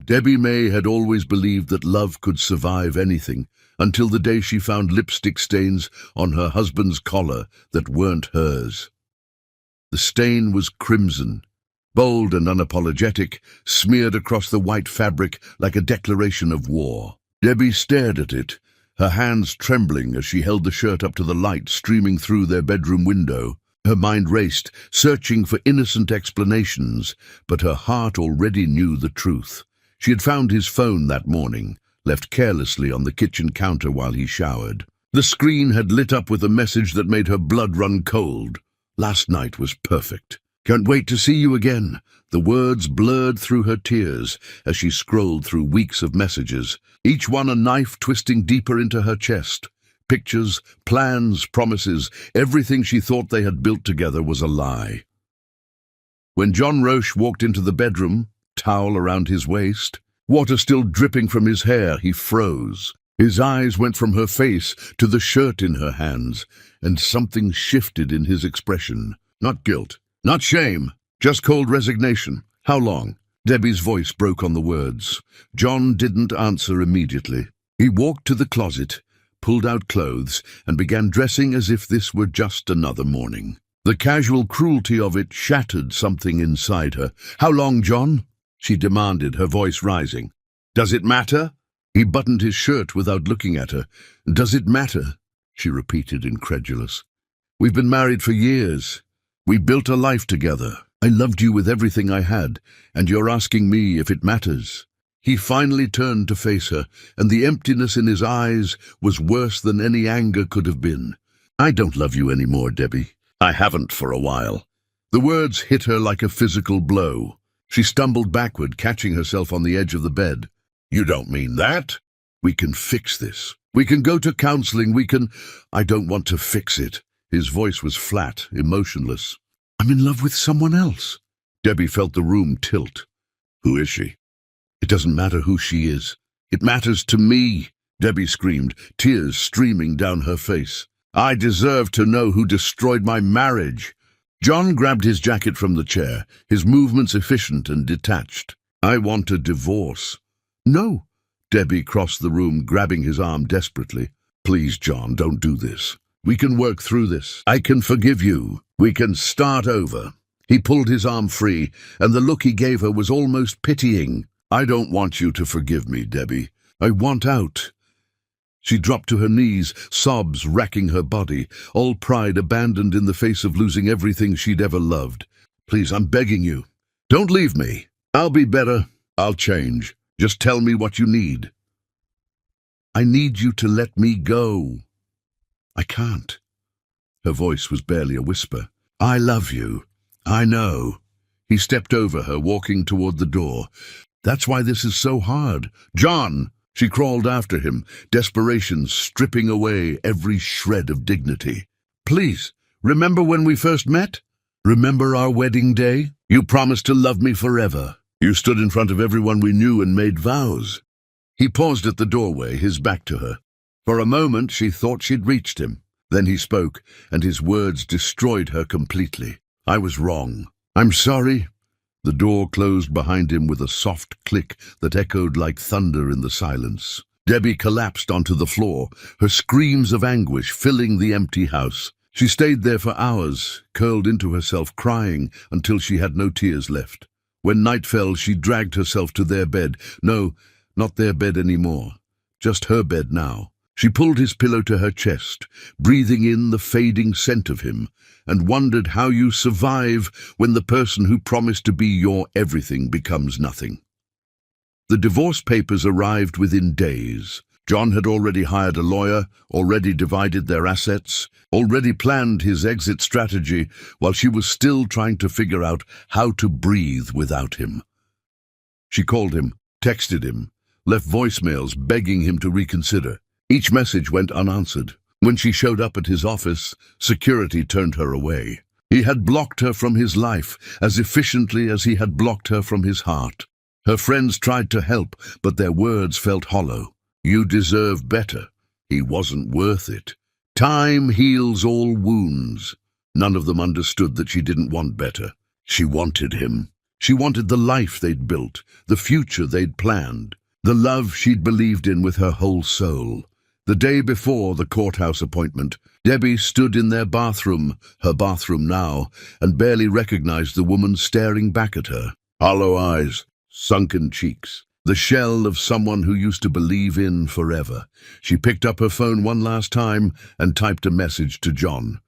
Debbie May had always believed that love could survive anything, until the day she found lipstick stains on her husband's collar that weren't hers. The stain was crimson, bold and unapologetic, smeared across the white fabric like a declaration of war. Debbie stared at it, her hands trembling as she held the shirt up to the light streaming through their bedroom window. Her mind raced, searching for innocent explanations, but her heart already knew the truth. She had found his phone that morning, left carelessly on the kitchen counter while he showered. The screen had lit up with a message that made her blood run cold. Last night was perfect. Can't wait to see you again. The words blurred through her tears as she scrolled through weeks of messages, each one a knife twisting deeper into her chest. Pictures, plans, promises, everything she thought they had built together was a lie. When John Roche walked into the bedroom, towel around his waist, water still dripping from his hair, he froze. His eyes went from her face to the shirt in her hands, and something shifted in his expression. Not guilt, not shame, just cold resignation. How long? Debbie's voice broke on the words. John didn't answer immediately. He walked to the closet, pulled out clothes, and began dressing as if this were just another morning. The casual cruelty of it shattered something inside her. How long, John? She demanded, her voice rising. Does it matter? He buttoned his shirt without looking at her. Does it matter? She repeated, incredulous. We've been married for years. We built a life together. I loved you with everything I had, and you're asking me if it matters. He finally turned to face her, and the emptiness in his eyes was worse than any anger could have been. I don't love you anymore, Debbie. I haven't for a while. The words hit her like a physical blow. She stumbled backward, catching herself on the edge of the bed. You don't mean that? We can fix this. We can go to counseling. I don't want to fix it. His voice was flat, emotionless. I'm in love with someone else. Debbie felt the room tilt. Who is she? It doesn't matter who she is. It matters to me, Debbie screamed, tears streaming down her face. I deserve to know who destroyed my marriage. John grabbed his jacket from the chair, his movements efficient and detached. I want a divorce. No. Debbie crossed the room, grabbing his arm desperately. Please, John, don't do this. We can work through this. I can forgive you. We can start over. He pulled his arm free, and the look he gave her was almost pitying. I don't want you to forgive me, Debbie. I want out. She dropped to her knees, sobs racking her body, all pride abandoned in the face of losing everything she'd ever loved. Please, I'm begging you. Don't leave me. I'll be better. I'll change. Just tell me what you need. I need you to let me go. I can't. Her voice was barely a whisper. I love you. I know. He stepped over her, walking toward the door. That's why this is so hard. John! She crawled after him, desperation stripping away every shred of dignity. Please, remember when we first met? Remember our wedding day? You promised to love me forever. You stood in front of everyone we knew and made vows. He paused at the doorway, his back to her. For a moment she thought she'd reached him. Then he spoke, and his words destroyed her completely. I was wrong. I'm sorry. The door closed behind him with a soft click that echoed like thunder in the silence. Debbie collapsed onto the floor, her screams of anguish filling the empty house. She stayed there for hours, curled into herself, crying until she had no tears left. When night fell, she dragged herself to their bed. No, not their bed anymore. Just her bed now. She pulled his pillow to her chest, breathing in the fading scent of him, and wondered how you survive when the person who promised to be your everything becomes nothing. The divorce papers arrived within days. John had already hired a lawyer, already divided their assets, already planned his exit strategy, while she was still trying to figure out how to breathe without him. She called him, texted him, left voicemails begging him to reconsider. Each message went unanswered. When she showed up at his office, security turned her away. He had blocked her from his life as efficiently as he had blocked her from his heart. Her friends tried to help, but their words felt hollow. You deserve better. He wasn't worth it. Time heals all wounds. None of them understood that she didn't want better. She wanted him. She wanted the life they'd built, the future they'd planned, the love she'd believed in with her whole soul. The day before the courthouse appointment, Debbie stood in their bathroom, her bathroom now, and barely recognized the woman staring back at her. Hollow eyes, sunken cheeks, the shell of someone who used to believe in forever. She picked up her phone one last time and typed a message to John.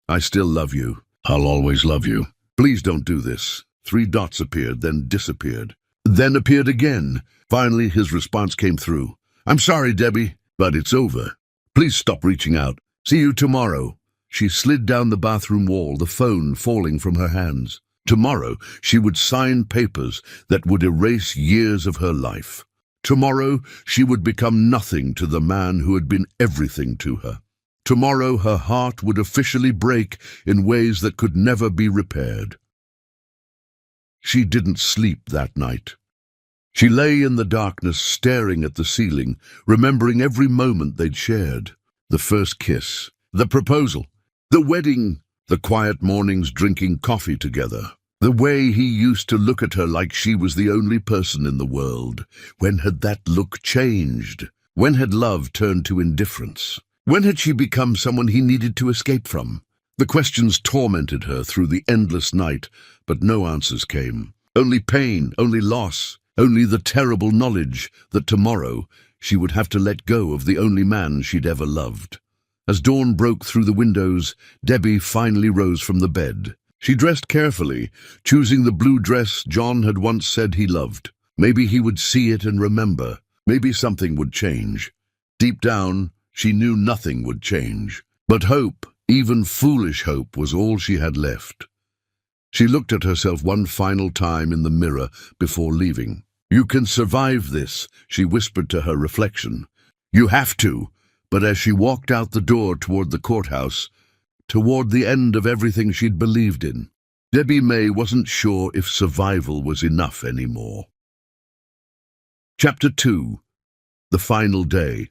I still love you. I'll always love you. Please don't do this. 3 dots appeared, then disappeared. Then appeared again. Finally, his response came through. I'm sorry, Debbie, but it's over. Please stop reaching out. See you tomorrow. She slid down the bathroom wall, the phone falling from her hands. Tomorrow, she would sign papers that would erase years of her life. Tomorrow, she would become nothing to the man who had been everything to her. Tomorrow, her heart would officially break in ways that could never be repaired. She didn't sleep that night. She lay in the darkness, staring at the ceiling, remembering every moment they'd shared. The first kiss, the proposal, the wedding, the quiet mornings drinking coffee together. The way he used to look at her like she was the only person in the world. When had that look changed? When had love turned to indifference? When had she become someone he needed to escape from? The questions tormented her through the endless night, but no answers came. Only pain, only loss, only the terrible knowledge that tomorrow she would have to let go of the only man she'd ever loved. As dawn broke through the windows, Debbie finally rose from the bed. She dressed carefully, choosing the blue dress John had once said he loved. Maybe he would see it and remember. Maybe something would change. Deep down, she knew nothing would change. But hope, even foolish hope, was all she had left. She looked at herself one final time in the mirror before leaving. You can survive this, she whispered to her reflection. You have to. But as she walked out the door toward the courthouse, toward the end of everything she'd believed in, Debbie May wasn't sure if survival was enough anymore. Chapter 2. The Final Day.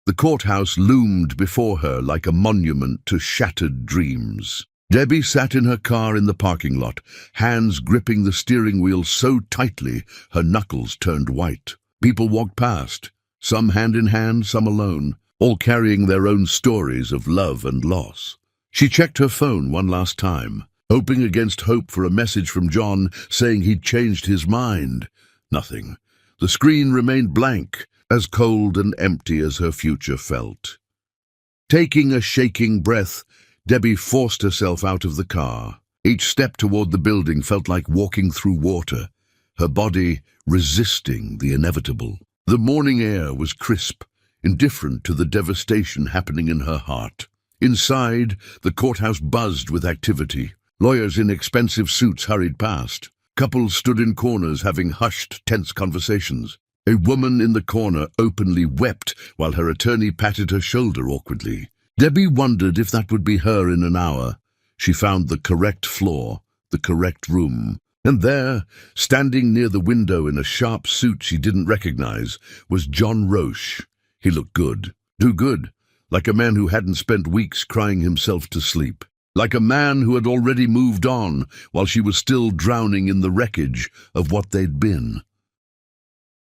The courthouse loomed before her like a monument to shattered dreams. Debbie sat in her car in the parking lot, hands gripping the steering wheel so tightly her knuckles turned white. People walked past, some hand in hand, some alone, all carrying their own stories of love and loss. She checked her phone one last time, hoping against hope for a message from John saying he'd changed his mind. Nothing. The screen remained blank, as cold and empty as her future felt. Taking a shaking breath, Debbie forced herself out of the car. Each step toward the building felt like walking through water, her body resisting the inevitable. The morning air was crisp, indifferent to the devastation happening in her heart. Inside, the courthouse buzzed with activity. Lawyers in expensive suits hurried past. Couples stood in corners having hushed, tense conversations. A woman in the corner openly wept while her attorney patted her shoulder awkwardly. Debbie wondered if that would be her in an hour. She found the correct floor, the correct room. And there, standing near the window in a sharp suit she didn't recognize, was John Roche. He looked good, too good, like a man who hadn't spent weeks crying himself to sleep, like a man who had already moved on while she was still drowning in the wreckage of what they'd been.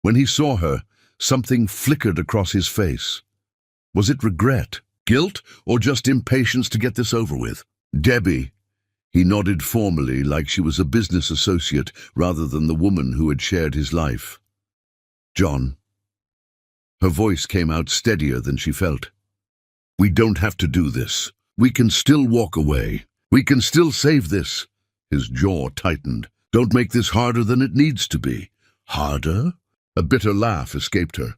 When he saw her, something flickered across his face. Was it regret, guilt, or just impatience to get this over with? Debbie. He nodded formally, like she was a business associate rather than the woman who had shared his life. John. Her voice came out steadier than she felt. We don't have to do this. We can still walk away. We can still save this. His jaw tightened. Don't make this harder than it needs to be. Harder? A bitter laugh escaped her.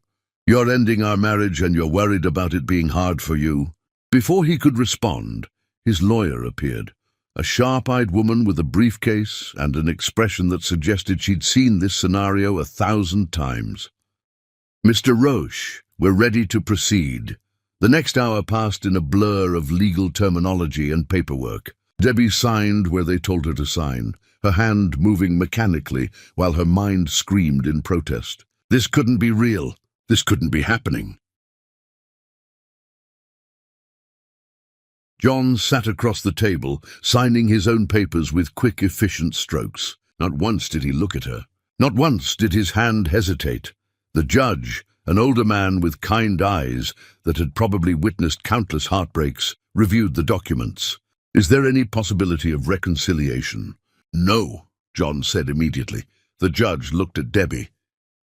You're ending our marriage and you're worried about it being hard for you. Before he could respond, his lawyer appeared. A sharp-eyed woman with a briefcase and an expression that suggested she'd seen this scenario 1,000 times. Mr. Roche, we're ready to proceed. The next hour passed in a blur of legal terminology and paperwork. Debbie signed where they told her to sign, her hand moving mechanically while her mind screamed in protest. This couldn't be real. This couldn't be happening. John sat across the table, signing his own papers with quick, efficient strokes. Not once did he look at her. Not once did his hand hesitate. The judge, an older man with kind eyes that had probably witnessed countless heartbreaks, reviewed the documents. "Is there any possibility of reconciliation?" "No," John said immediately. The judge looked at Debbie.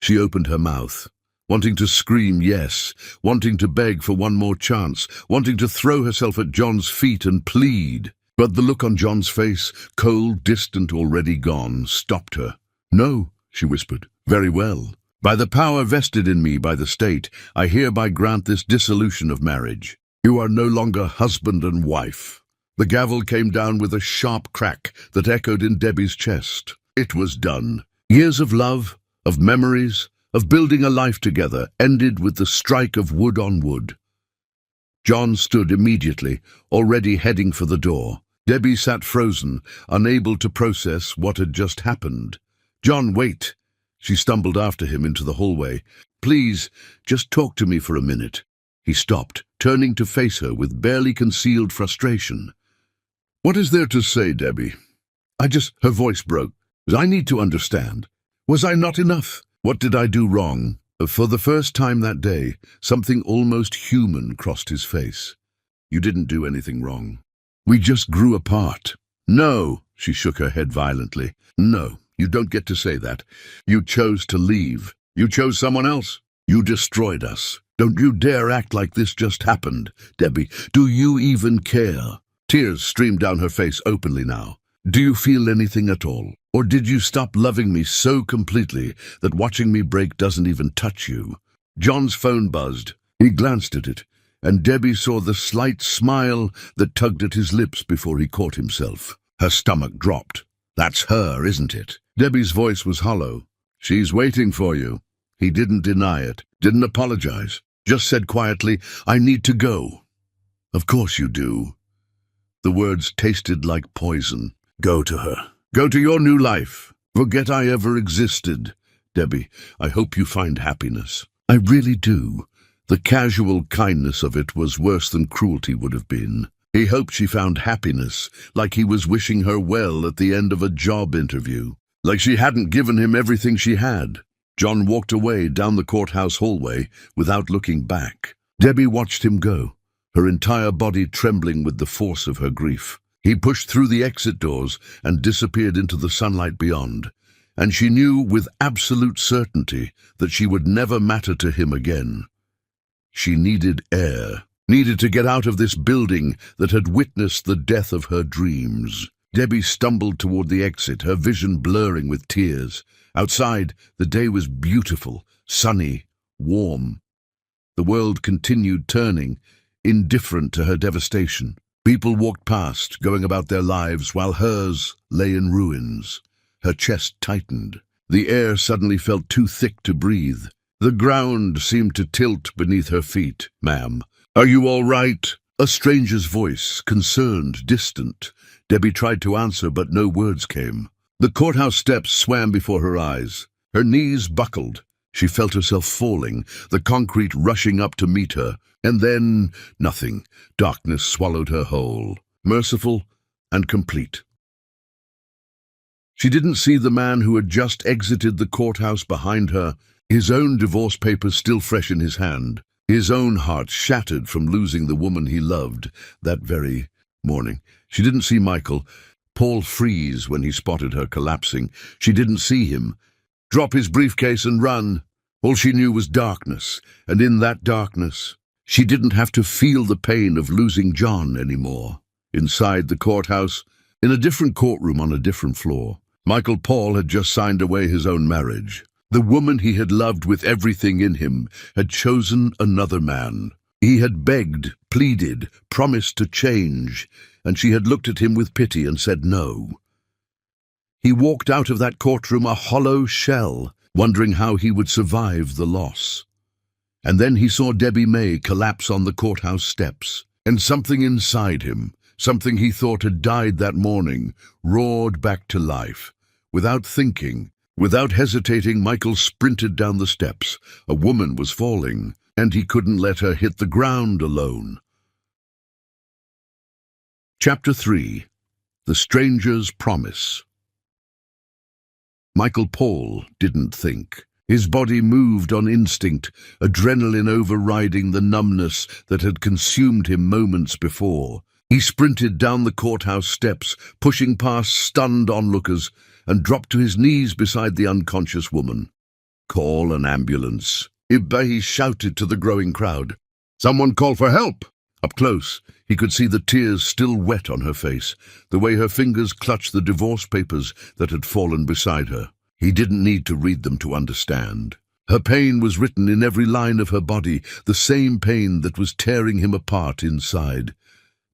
She opened her mouth, wanting to scream yes, wanting to beg for one more chance, wanting to throw herself at John's feet and plead. But the look on John's face, cold, distant, already gone, stopped her. "No," she whispered. "Very well. By the power vested in me by the state, I hereby grant this dissolution of marriage. You are no longer husband and wife." The gavel came down with a sharp crack that echoed in Debbie's chest. It was done. Years of love, of memories, of building a life together, ended with the strike of wood on wood. John stood immediately, already heading for the door. Debbie sat frozen, unable to process what had just happened. "John, wait!" She stumbled after him into the hallway. "Please, just talk to me for a minute." He stopped, turning to face her with barely concealed frustration. "What is there to say, Debbie? Her voice broke. "I need to understand. Was I not enough? What did I do wrong?" For the first time that day, something almost human crossed his face. "You didn't do anything wrong. We just grew apart." "No," she shook her head violently. "No, you don't get to say that. You chose to leave. You chose someone else. You destroyed us. Don't you dare act like this just happened, Debbie. Do you even care?" Tears streamed down her face openly now. "Do you feel anything at all? Or did you stop loving me so completely that watching me break doesn't even touch you?" John's phone buzzed. He glanced at it, and Debbie saw the slight smile that tugged at his lips before he caught himself. Her stomach dropped. "That's her, isn't it?" Debbie's voice was hollow. "She's waiting for you." He didn't deny it, didn't apologize, just said quietly, "I need to go." "Of course you do." The words tasted like poison. "Go to her. Go to your new life. Forget I ever existed. Debbie, I hope you find happiness." "I really do." The casual kindness of it was worse than cruelty would have been. He hoped she found happiness, like he was wishing her well at the end of a job interview, like she hadn't given him everything she had. John walked away down the courthouse hallway without looking back. Debbie watched him go, her entire body trembling with the force of her grief. He pushed through the exit doors and disappeared into the sunlight beyond, and she knew with absolute certainty that she would never matter to him again. She needed air, needed to get out of this building that had witnessed the death of her dreams. Debbie stumbled toward the exit, her vision blurring with tears. Outside, the day was beautiful, sunny, warm. The world continued turning, indifferent to her devastation. People walked past, going about their lives, while hers lay in ruins. Her chest tightened. The air suddenly felt too thick to breathe. The ground seemed to tilt beneath her feet. "Ma'am, are you all right?" A stranger's voice, concerned, distant. Debbie tried to answer, but no words came. The courthouse steps swam before her eyes. Her knees buckled. She felt herself falling, the concrete rushing up to meet her. And then, nothing. Darkness swallowed her whole, merciful and complete. She didn't see the man who had just exited the courthouse behind her, his own divorce papers still fresh in his hand, his own heart shattered from losing the woman he loved that very morning. She didn't see Michael, Paul freeze when he spotted her collapsing. She didn't see him drop his briefcase and run. All she knew was darkness, and in that darkness, she didn't have to feel the pain of losing John anymore. Inside the courthouse, in a different courtroom on a different floor, Michael Paul had just signed away his own marriage. The woman he had loved with everything in him had chosen another man. He had begged, pleaded, promised to change, and she had looked at him with pity and said no. He walked out of that courtroom a hollow shell, wondering how he would survive the loss. And then he saw Debbie May collapse on the courthouse steps, and something inside him, something he thought had died that morning, roared back to life. Without thinking, without hesitating, Michael sprinted down the steps. A woman was falling, and he couldn't let her hit the ground alone. Chapter 3. The Stranger's Promise. Michael Paul didn't think. His body moved on instinct, adrenaline overriding the numbness that had consumed him moments before. He sprinted down the courthouse steps, pushing past stunned onlookers, and dropped to his knees beside the unconscious woman. "Call an ambulance," Ibahi shouted to the growing crowd. "Someone call for help!" Up close, he could see the tears still wet on her face, the way her fingers clutched the divorce papers that had fallen beside her. He didn't need to read them to understand. Her pain was written in every line of her body, the same pain that was tearing him apart inside.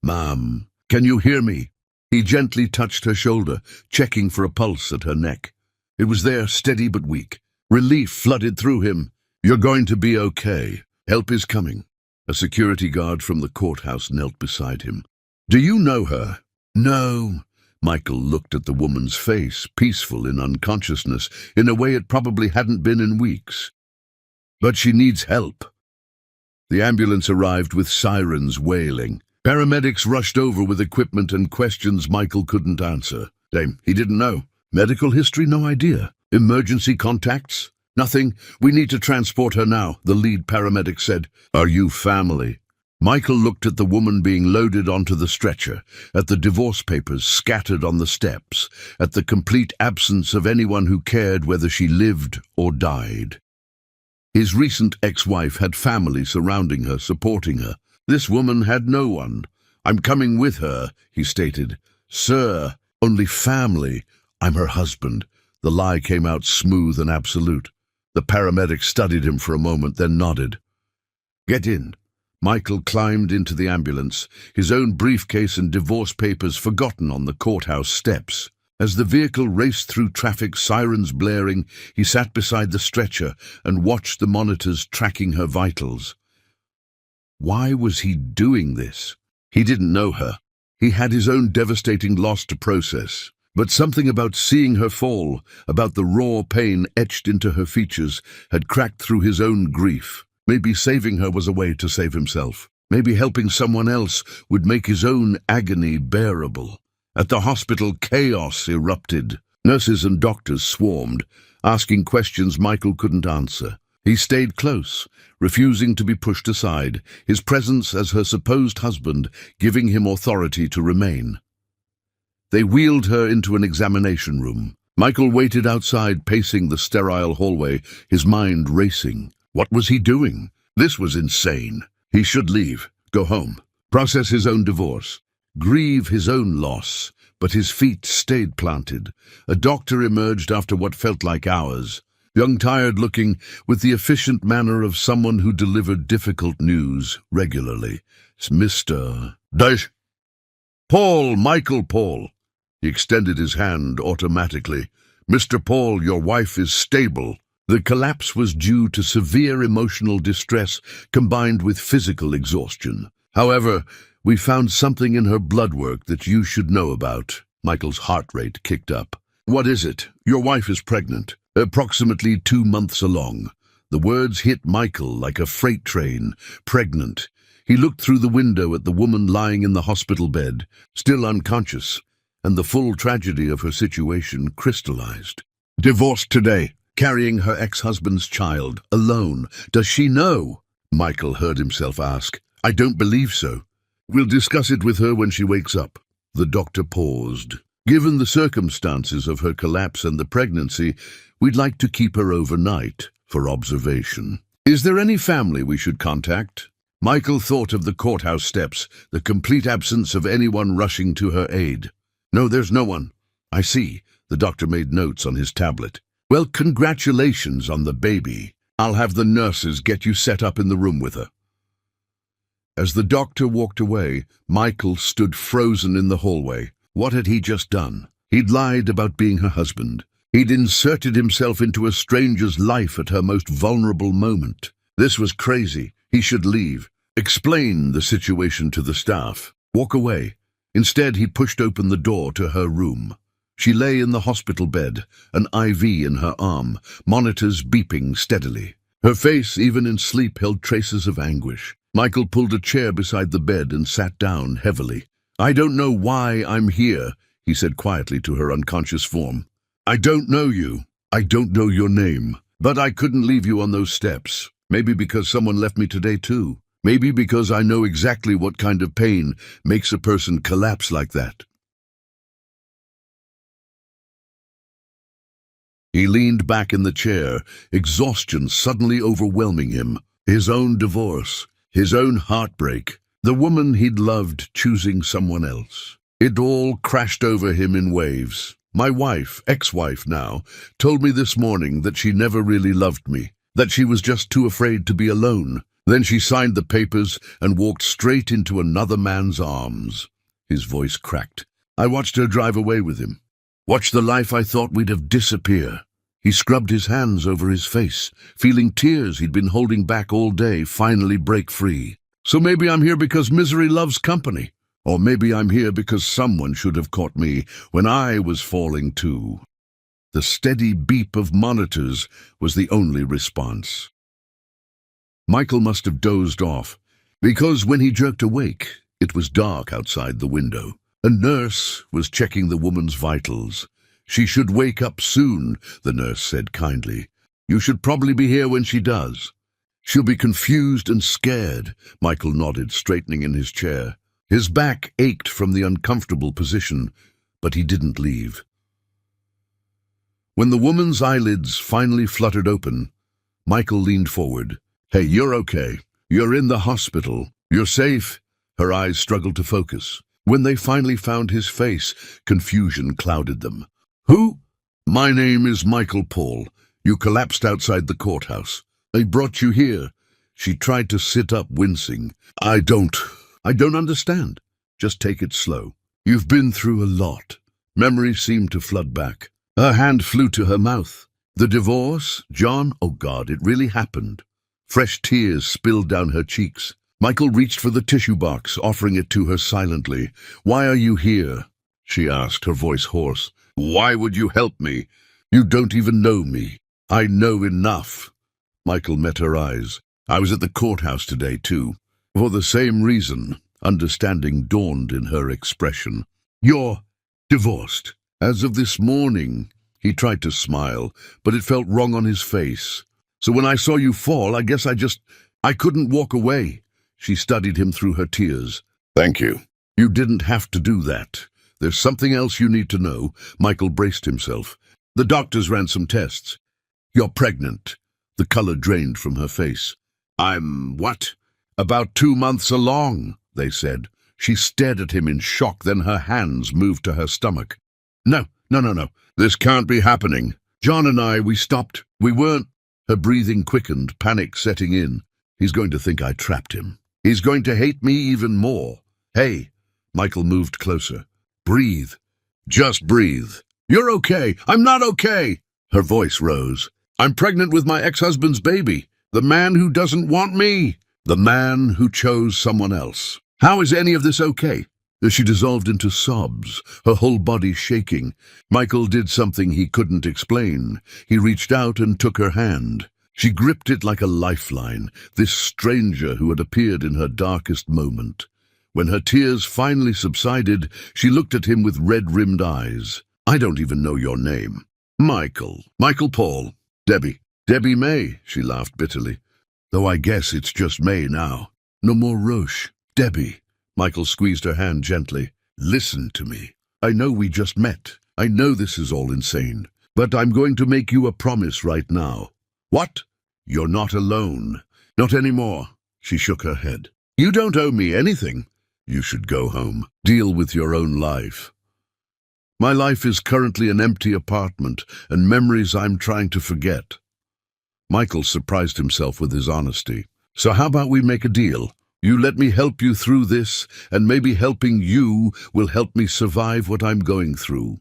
"Ma'am, can you hear me?" He gently touched her shoulder, checking for a pulse at her neck. It was there, steady but weak. Relief flooded through him. "You're going to be okay. Help is coming." A security guard from the courthouse knelt beside him. "Do you know her?" "No." Michael looked at the woman's face, peaceful in unconsciousness, in a way it probably hadn't been in weeks. "But she needs help." The ambulance arrived with sirens wailing. Paramedics rushed over with equipment and questions Michael couldn't answer. He didn't know. Medical history, no idea. Emergency contacts? "Nothing. We need to transport her now," the lead paramedic said. "Are you family?" Michael looked at the woman being loaded onto the stretcher, at the divorce papers scattered on the steps, at the complete absence of anyone who cared whether she lived or died. His recent ex-wife had family surrounding her, supporting her. This woman had no one. "I'm coming with her," he stated. "Sir, only family. I'm her husband." The lie came out smooth and absolute. The paramedic studied him for a moment, then nodded. "Get in." Michael climbed into the ambulance, his own briefcase and divorce papers forgotten on the courthouse steps. As the vehicle raced through traffic, sirens blaring, he sat beside the stretcher and watched the monitors tracking her vitals. Why was he doing this? He didn't know her. He had his own devastating loss to process. But something about seeing her fall, about the raw pain etched into her features, had cracked through his own grief. Maybe saving her was a way to save himself. Maybe helping someone else would make his own agony bearable. At the hospital, chaos erupted. Nurses and doctors swarmed, asking questions Michael couldn't answer. He stayed close, refusing to be pushed aside, his presence as her supposed husband giving him authority to remain. They wheeled her into an examination room. Michael waited outside, pacing the sterile hallway, his mind racing. What was he doing? This was insane. He should leave, go home, process his own divorce, grieve his own loss. But his feet stayed planted. A doctor emerged after what felt like hours, young, tired-looking, with the efficient manner of someone who delivered difficult news regularly. "Mr. Paul, Michael Paul." He extended his hand automatically. "Mr. Paul, your wife is stable." The collapse was due to severe emotional distress combined with physical exhaustion. "However, we found something in her blood work that you should know about." Michael's heart rate kicked up. "What is it?" "Your wife is pregnant, approximately 2 months along." The words hit Michael like a freight train. Pregnant. He looked through the window at the woman lying in the hospital bed, still unconscious, and the full tragedy of her situation crystallized. "Divorced today, carrying her ex-husband's child, alone. Does she know?" Michael heard himself ask. "I don't believe so." "We'll discuss it with her when she wakes up." The doctor paused. "Given the circumstances of her collapse and the pregnancy, we'd like to keep her overnight for observation. Is there any family we should contact?" Michael thought of the courthouse steps, the complete absence of anyone rushing to her aid. "No, there's no one." "I see." The doctor made notes on his tablet. "Well, congratulations on the baby. I'll have the nurses get you set up in the room with her." As the doctor walked away, Michael stood frozen in the hallway. What had he just done? He'd lied about being her husband. He'd inserted himself into a stranger's life at her most vulnerable moment. This was crazy. He should leave. Explain the situation to the staff. Walk away. Instead, he pushed open the door to her room. She lay in the hospital bed, an IV in her arm, monitors beeping steadily. Her face, even in sleep, held traces of anguish. Michael pulled a chair beside the bed and sat down heavily. I don't know why I'm here, he said quietly to her unconscious form. I don't know you. I don't know your name. But I couldn't leave you on those steps. Maybe because someone left me today too. Maybe because I know exactly what kind of pain makes a person collapse like that. He leaned back in the chair, exhaustion suddenly overwhelming him. His own divorce, his own heartbreak, the woman he'd loved choosing someone else. It all crashed over him in waves. My wife, ex-wife now, told me this morning that she never really loved me, that she was just too afraid to be alone. Then she signed the papers and walked straight into another man's arms. His voice cracked. I watched her drive away with him. Watched the life I thought we'd have disappear. He scrubbed his hands over his face, feeling tears he'd been holding back all day finally break free. So maybe I'm here because misery loves company. Or maybe I'm here because someone should have caught me when I was falling too. The steady beep of monitors was the only response. Michael must have dozed off, because when he jerked awake, it was dark outside the window. A nurse was checking the woman's vitals. She should wake up soon, the nurse said kindly. You should probably be here when she does. She'll be confused and scared, Michael nodded, straightening in his chair. His back ached from the uncomfortable position, but he didn't leave. When the woman's eyelids finally fluttered open, Michael leaned forward. Hey, you're okay. You're in the hospital. You're safe. Her eyes struggled to focus. When they finally found his face, confusion clouded them. Who? My name is Michael Paul. You collapsed outside the courthouse. They brought you here. She tried to sit up, wincing. I don't understand. Just take it slow. You've been through a lot. Memory seemed to flood back. Her hand flew to her mouth. The divorce, John? Oh God, it really happened. Fresh tears spilled down her cheeks. Michael reached for the tissue box, offering it to her silently. Why are you here? She asked, her voice hoarse. Why would you help me? You don't even know me. I know enough. Michael met her eyes. I was at the courthouse today, too. For the same reason, understanding dawned in her expression. You're divorced. As of this morning, he tried to smile, but it felt wrong on his face. So when I saw you fall, I guess I couldn't walk away. She studied him through her tears. Thank you. You didn't have to do that. There's something else you need to know. Michael braced himself. The doctors ran some tests. You're pregnant. The color drained from her face. I'm what? About 2 months along, they said. She stared at him in shock, then her hands moved to her stomach. No. This can't be happening. John and I, we stopped. We weren't. Her breathing quickened, panic setting in. He's going to think I trapped him. He's going to hate me even more. Hey, Michael moved closer. Breathe. Just breathe. You're okay. I'm not okay. Her voice rose. I'm pregnant with my ex-husband's baby. The man who doesn't want me. The man who chose someone else. How is any of this okay? She dissolved into sobs, her whole body shaking. Michael did something he couldn't explain. He reached out and took her hand. She gripped it like a lifeline, this stranger who had appeared in her darkest moment. When her tears finally subsided, she looked at him with red-rimmed eyes. I don't even know your name. Michael Paul. Debbie May, she laughed bitterly. Though I guess it's just May now. No more Roche. Debbie. Michael squeezed her hand gently. Listen to me. I know we just met. I know this is all insane. But I'm going to make you a promise right now. What? You're not alone. Not anymore. She shook her head. You don't owe me anything. You should go home. Deal with your own life. My life is currently an empty apartment and memories I'm trying to forget. Michael surprised himself with his honesty. So how about we make a deal? You let me help you through this, and maybe helping you will help me survive what I'm going through.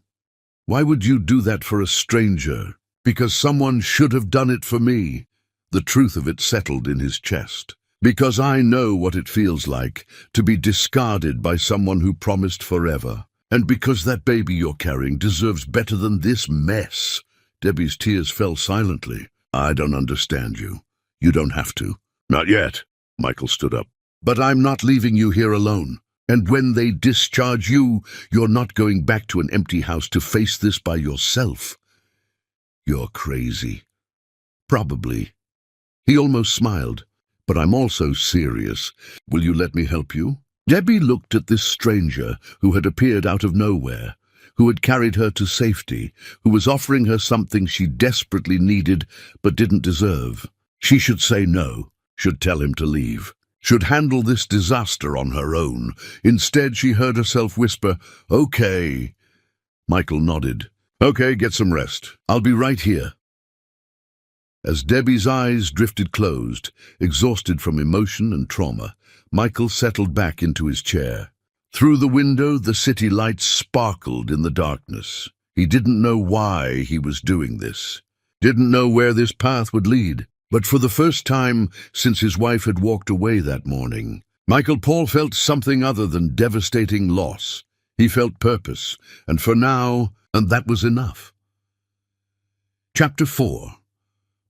Why would you do that for a stranger? Because someone should have done it for me. The truth of it settled in his chest. Because I know what it feels like to be discarded by someone who promised forever. And because that baby you're carrying deserves better than this mess. Debbie's tears fell silently. I don't understand you. You don't have to. Not yet. Michael stood up. But I'm not leaving you here alone. And when they discharge you, you're not going back to an empty house to face this by yourself. You're crazy. Probably. He almost smiled. But I'm also serious. Will you let me help you? Debbie looked at this stranger who had appeared out of nowhere, who had carried her to safety, who was offering her something she desperately needed but didn't deserve. She should say no, should tell him to leave, should handle this disaster on her own. Instead, she heard herself whisper, "Okay." Michael nodded. "Okay, get some rest. I'll be right here." As Debbie's eyes drifted closed, exhausted from emotion and trauma, Michael settled back into his chair. Through the window, the city lights sparkled in the darkness. He didn't know why he was doing this, didn't know where this path would lead. But for the first time since his wife had walked away that morning, Michael Paul felt something other than devastating loss. He felt purpose, and for now, and that was enough. Chapter 4.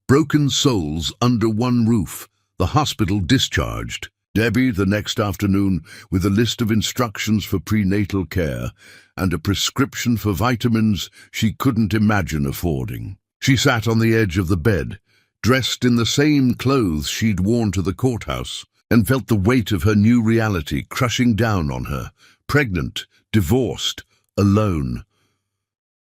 Broken souls under one roof, the hospital discharged. Debbie, the next afternoon, with a list of instructions for prenatal care and a prescription for vitamins she couldn't imagine affording. She sat on the edge of the bed, dressed in the same clothes she'd worn to the courthouse, and felt the weight of her new reality crushing down on her. Pregnant, divorced, alone.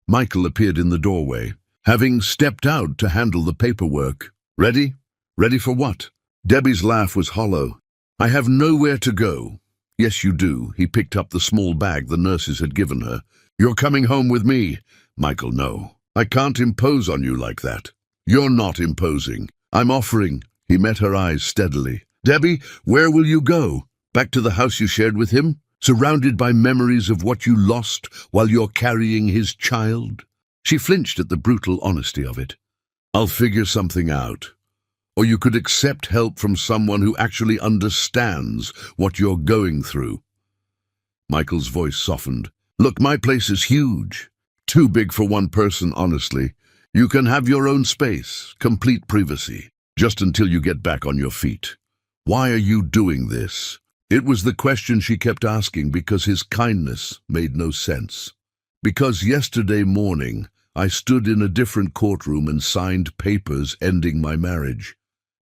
Michael appeared in the doorway, having stepped out to handle the paperwork. "Ready? Ready for what?" Debbie's laugh was hollow. "I have nowhere to go." "Yes, you do." He picked up the small bag the nurses had given her. "You're coming home with me." "Michael, no. I can't impose on you like that." "You're not imposing. I'm offering." He met her eyes steadily. "Debbie, where will you go? Back to the house you shared with him? Surrounded by memories of what you lost while you're carrying his child?" She flinched at the brutal honesty of it. "I'll figure something out. Or you could accept help from someone who actually understands what you're going through." Michael's voice softened. "Look, my place is huge. Too big for one person, honestly. You can have your own space, complete privacy, just until you get back on your feet. Why are you doing this?" It was the question she kept asking because his kindness made no sense. "Because yesterday morning, I stood in a different courtroom and signed papers ending my marriage.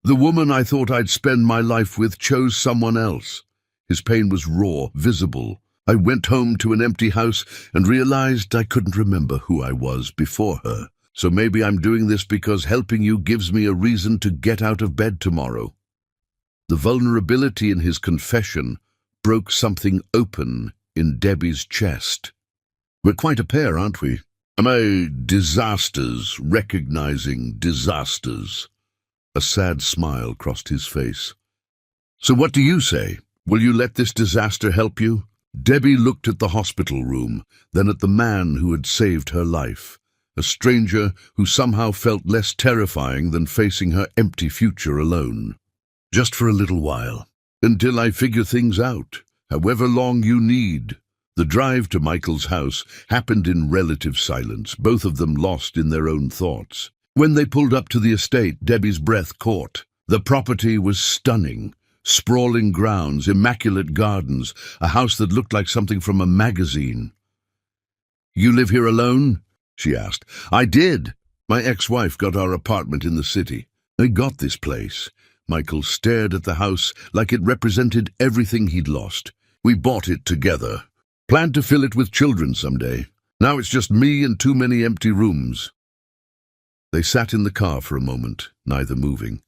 The woman I thought I'd spend my life with chose someone else." His pain was raw, visible. "I went home to an empty house and realized I couldn't remember who I was before her. So maybe I'm doing this because helping you gives me a reason to get out of bed tomorrow." The vulnerability in his confession broke something open in Debbie's chest. "We're quite a pair, aren't we? Disasters, recognizing disasters." A sad smile crossed his face. "So what do you say? Will you let this disaster help you?" Debbie looked at the hospital room, then at the man who had saved her life. A stranger who somehow felt less terrifying than facing her empty future alone. "Just for a little while. Until I figure things out. However long you need." The drive to Michael's house happened in relative silence, both of them lost in their own thoughts. When they pulled up to the estate, Debbie's breath caught. The property was stunning. Sprawling grounds, immaculate gardens, a house that looked like something from a magazine. "You live here alone?" she asked. "I did. My ex-wife got our apartment in the city. I got this place." Michael stared at the house like it represented everything he'd lost. "We bought it together. Planned to fill it with children someday. Now it's just me and too many empty rooms." They sat in the car for a moment, neither moving.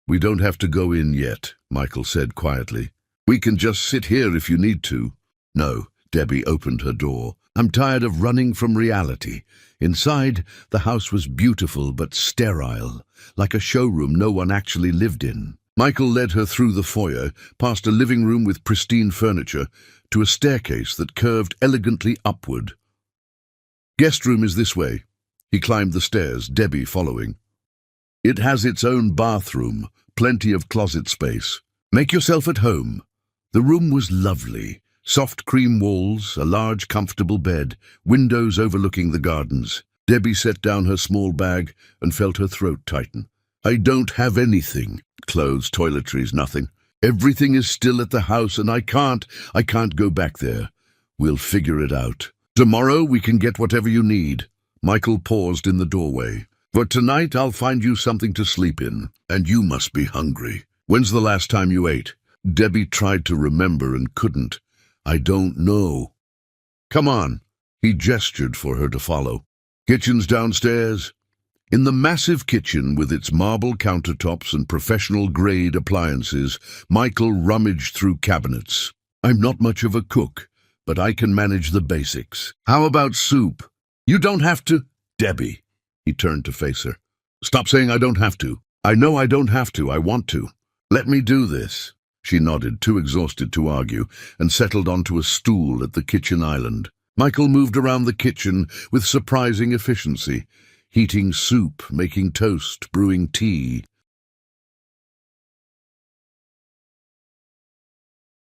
"We don't have to go in yet," Michael said quietly. "We can just sit here if you need to." "No." Debbie opened her door. "I'm tired of running from reality." Inside, the house was beautiful but sterile, like a showroom no one actually lived in. Michael led her through the foyer, past a living room with pristine furniture, to a staircase that curved elegantly upward. "Guest room is this way." He climbed the stairs, Debbie following. "It has its own bathroom, plenty of closet space. Make yourself at home." The room was lovely. Soft cream walls, a large comfortable bed, windows overlooking the gardens. Debbie set down her small bag and felt her throat tighten. "I don't have anything. Clothes, toiletries, nothing. Everything is still at the house and I can't go back there. We'll figure it out. Tomorrow we can get whatever you need." Michael paused in the doorway. "For tonight I'll find you something to sleep in, and you must be hungry. When's the last time you ate?" Debbie tried to remember and couldn't. "I don't know." "Come on." He gestured for her to follow. "Kitchen's downstairs." In the massive kitchen, with its marble countertops and professional-grade appliances, Michael rummaged through cabinets. "I'm not much of a cook, but I can manage the basics. How about soup?" "You don't have to." "Debbie." He turned to face her. "Stop saying I don't have to. I know I don't have to. I want to. Let me do this." She nodded, too exhausted to argue, and settled onto a stool at the kitchen island. Michael moved around the kitchen with surprising efficiency, heating soup, making toast, brewing tea.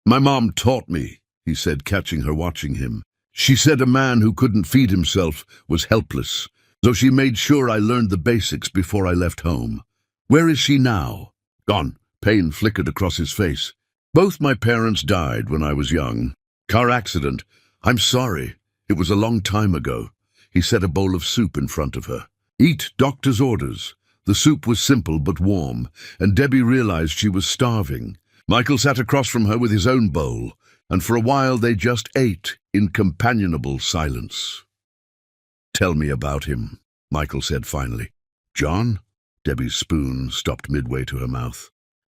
"My mom taught me," he said, catching her watching him. "She said a man who couldn't feed himself was helpless, so she made sure I learned the basics before I left home." "Where is she now?" "Gone." Pain flickered across his face. "Both my parents died when I was young. Car accident. I'm sorry. It was a long time ago." He set a bowl of soup in front of her. "Eat doctor's orders." The soup was simple but warm, and Debbie realized she was starving. Michael sat across from her with his own bowl, and for a while they just ate in companionable silence. "Tell me about him," Michael said finally. "John?" Debbie's spoon stopped midway to her mouth.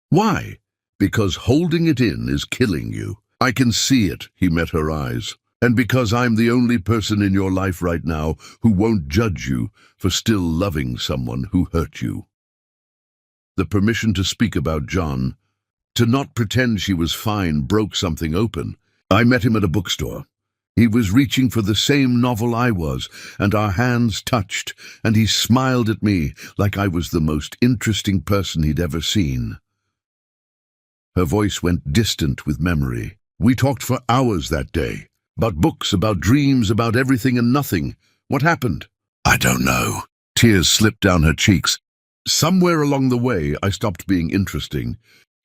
"Why?" "Because holding it in is killing you. I can see it," he met her eyes. "And because I'm the only person in your life right now who won't judge you for still loving someone who hurt you." The permission to speak about John, to not pretend she was fine, broke something open. "I met him at a bookstore. He was reaching for the same novel I was, and our hands touched, and he smiled at me like I was the most interesting person he'd ever seen." Her voice went distant with memory. "We talked for hours that day. About books, about dreams, about everything and nothing. What happened?" "I don't know." Tears slipped down her cheeks. "Somewhere along the way, I stopped being interesting.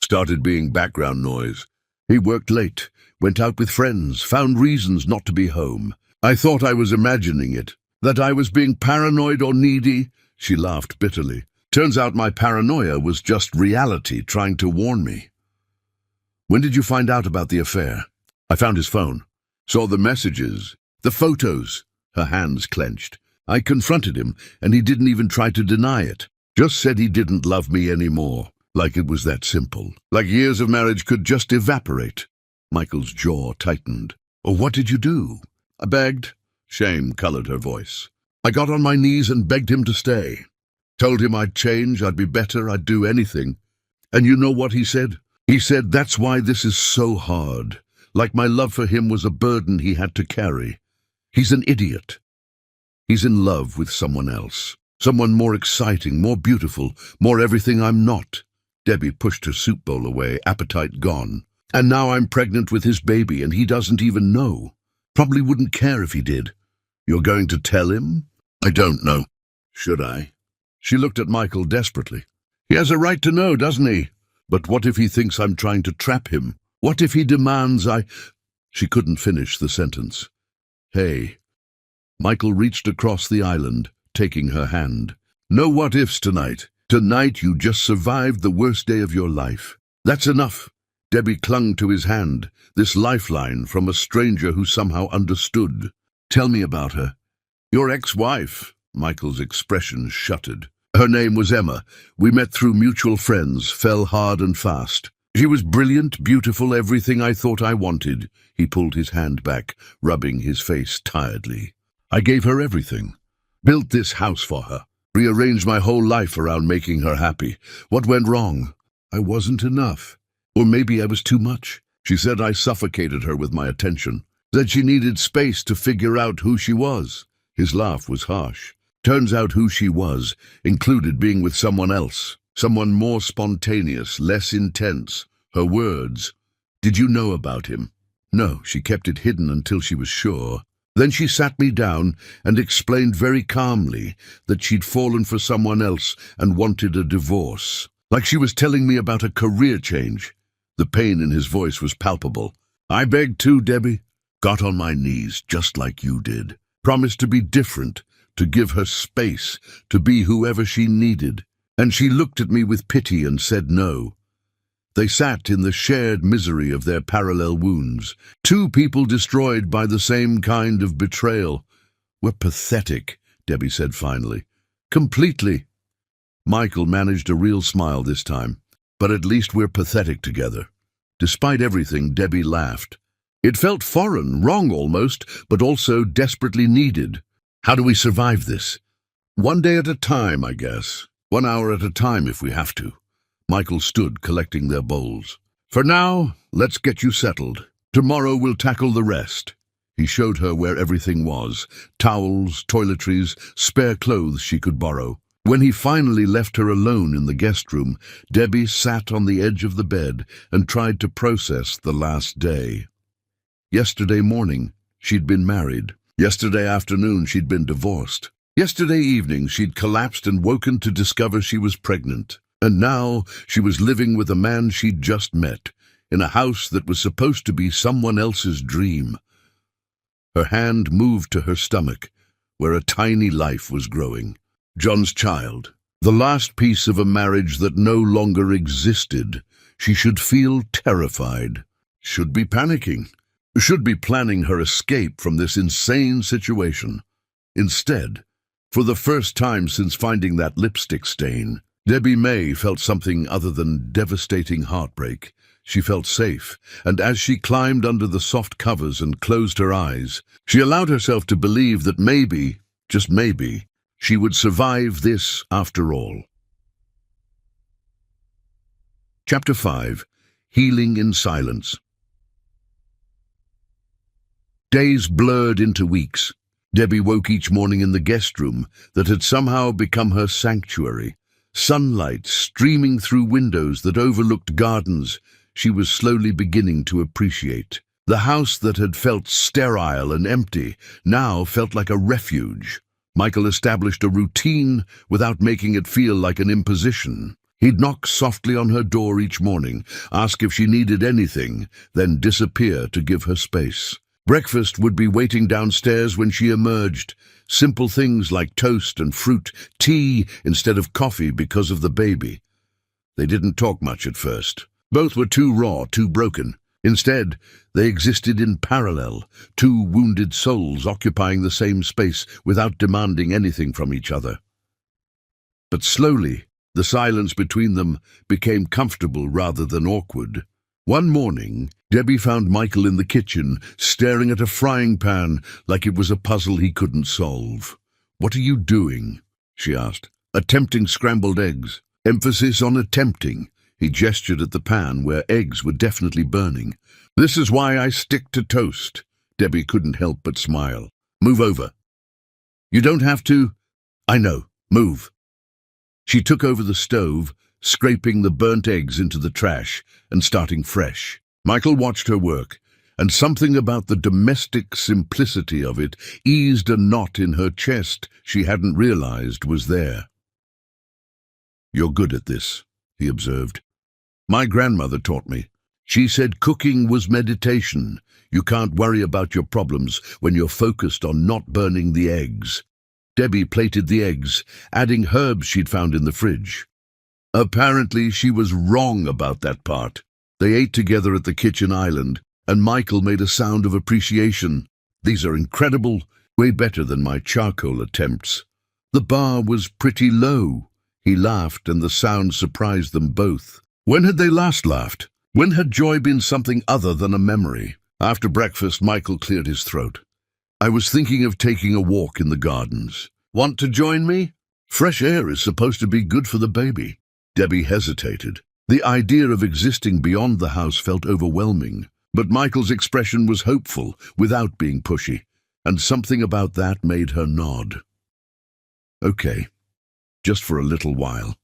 Started being background noise. He worked late, went out with friends, found reasons not to be home. I thought I was imagining it, that I was being paranoid or needy." She laughed bitterly. "Turns out my paranoia was just reality trying to warn me." "When did you find out about the affair?" "I found his phone. Saw the messages, the photos." Her hands clenched. "I confronted him, and he didn't even try to deny it. Just said he didn't love me anymore. Like it was that simple. Like years of marriage could just evaporate." Michael's jaw tightened. "Oh, what did you do?" "I begged." Shame colored her voice. "I got on my knees and begged him to stay. Told him I'd change, I'd be better, I'd do anything. And you know what he said? He said, 'That's why this is so hard.' Like my love for him was a burden he had to carry. He's an idiot. He's in love with someone else. Someone more exciting, more beautiful, more everything I'm not." Debbie pushed her soup bowl away, appetite gone. "And now I'm pregnant with his baby, and he doesn't even know. Probably wouldn't care if he did." "You're going to tell him?" "I don't know. Should I?" She looked at Michael desperately. "He has a right to know, doesn't he? But what if he thinks I'm trying to trap him? What if he demands I—" She couldn't finish the sentence. "Hey." Michael reached across the island, taking her hand. "No what-ifs tonight. Tonight you just survived the worst day of your life. That's enough." Debbie clung to his hand, this lifeline from a stranger who somehow understood. "Tell me about her." "Your ex-wife." Michael's expression shuttered. "Her name was Emma. We met through mutual friends, fell hard and fast. She was brilliant, beautiful, everything I thought I wanted." He pulled his hand back, rubbing his face tiredly. "I gave her everything. Built this house for her. Rearranged my whole life around making her happy. What went wrong? I wasn't enough. Or maybe I was too much. She said I suffocated her with my attention. Said she needed space to figure out who she was." His laugh was harsh. "Turns out who she was included being with someone else. Someone more spontaneous, less intense. Her words. Did you know about him?" "No, she kept it hidden until she was sure. Then she sat me down and explained very calmly that she'd fallen for someone else and wanted a divorce. Like she was telling me about a career change. The pain in his voice was palpable. "I begged too, Debbie. Got on my knees, just like you did. Promised to be different, to give her space, to be whoever she needed. And she looked at me with pity and said no." They sat in the shared misery of their parallel wounds. Two people destroyed by the same kind of betrayal. "We're pathetic," Debbie said finally. "Completely." Michael managed a real smile this time. "But at least we're pathetic together." Despite everything, Debbie laughed. It felt foreign, wrong almost, but also desperately needed. "How do we survive this?" "One day at a time, I guess. 1 hour at a time if we have to." Michael stood, collecting their bowls. "For now, let's get you settled. Tomorrow we'll tackle the rest." He showed her where everything was: towels, toiletries, spare clothes she could borrow. When he finally left her alone in the guest room, Debbie sat on the edge of the bed and tried to process the last day. Yesterday morning, she'd been married. Yesterday afternoon, she'd been divorced. Yesterday evening, she'd collapsed and woken to discover she was pregnant. And now she was living with a man she'd just met, in a house that was supposed to be someone else's dream. Her hand moved to her stomach, where a tiny life was growing. John's child. The last piece of a marriage that no longer existed. She should feel terrified. Should be panicking. Should be planning her escape from this insane situation. Instead, for the first time since finding that lipstick stain, Debbie May felt something other than devastating heartbreak. She felt safe, and as she climbed under the soft covers and closed her eyes, she allowed herself to believe that maybe, just maybe, she would survive this after all. Chapter 5. Healing in Silence. Days blurred into weeks. Debbie woke each morning in the guest room that had somehow become her sanctuary. Sunlight streaming through windows that overlooked gardens she was slowly beginning to appreciate. The house that had felt sterile and empty now felt like a refuge. Michael established a routine without making it feel like an imposition. He'd knock softly on her door each morning, ask if she needed anything, then disappear to give her space. Breakfast would be waiting downstairs when she emerged. Simple things like toast and fruit, tea instead of coffee because of the baby. They didn't talk much at first. Both were too raw, too broken. Instead, they existed in parallel, two wounded souls occupying the same space without demanding anything from each other. But slowly, the silence between them became comfortable rather than awkward. One morning, Debbie found Michael in the kitchen, staring at a frying pan like it was a puzzle he couldn't solve. "What are you doing?" she asked. "Attempting scrambled eggs." Emphasis on attempting. He gestured at the pan where eggs were definitely burning. "This is why I stick to toast." Debbie couldn't help but smile. "Move over." "You don't have to." "I know. Move." She took over the stove, scraping the burnt eggs into the trash and starting fresh. Michael watched her work, and something about the domestic simplicity of it eased a knot in her chest she hadn't realized was there. "You're good at this," he observed. "My grandmother taught me. She said cooking was meditation. You can't worry about your problems when you're focused on not burning the eggs." Debbie plated the eggs, adding herbs she'd found in the fridge. Apparently, she was wrong about that part. They ate together at the kitchen island, and Michael made a sound of appreciation. "These are incredible, way better than my charcoal attempts." The bar was pretty low. He laughed, and the sound surprised them both. When had they last laughed? When had joy been something other than a memory? After breakfast, Michael cleared his throat. "I was thinking of taking a walk in the gardens. Want to join me? Fresh air is supposed to be good for the baby." Debbie hesitated. The idea of existing beyond the house felt overwhelming, but Michael's expression was hopeful without being pushy, and something about that made her nod. "Okay, just for a little while."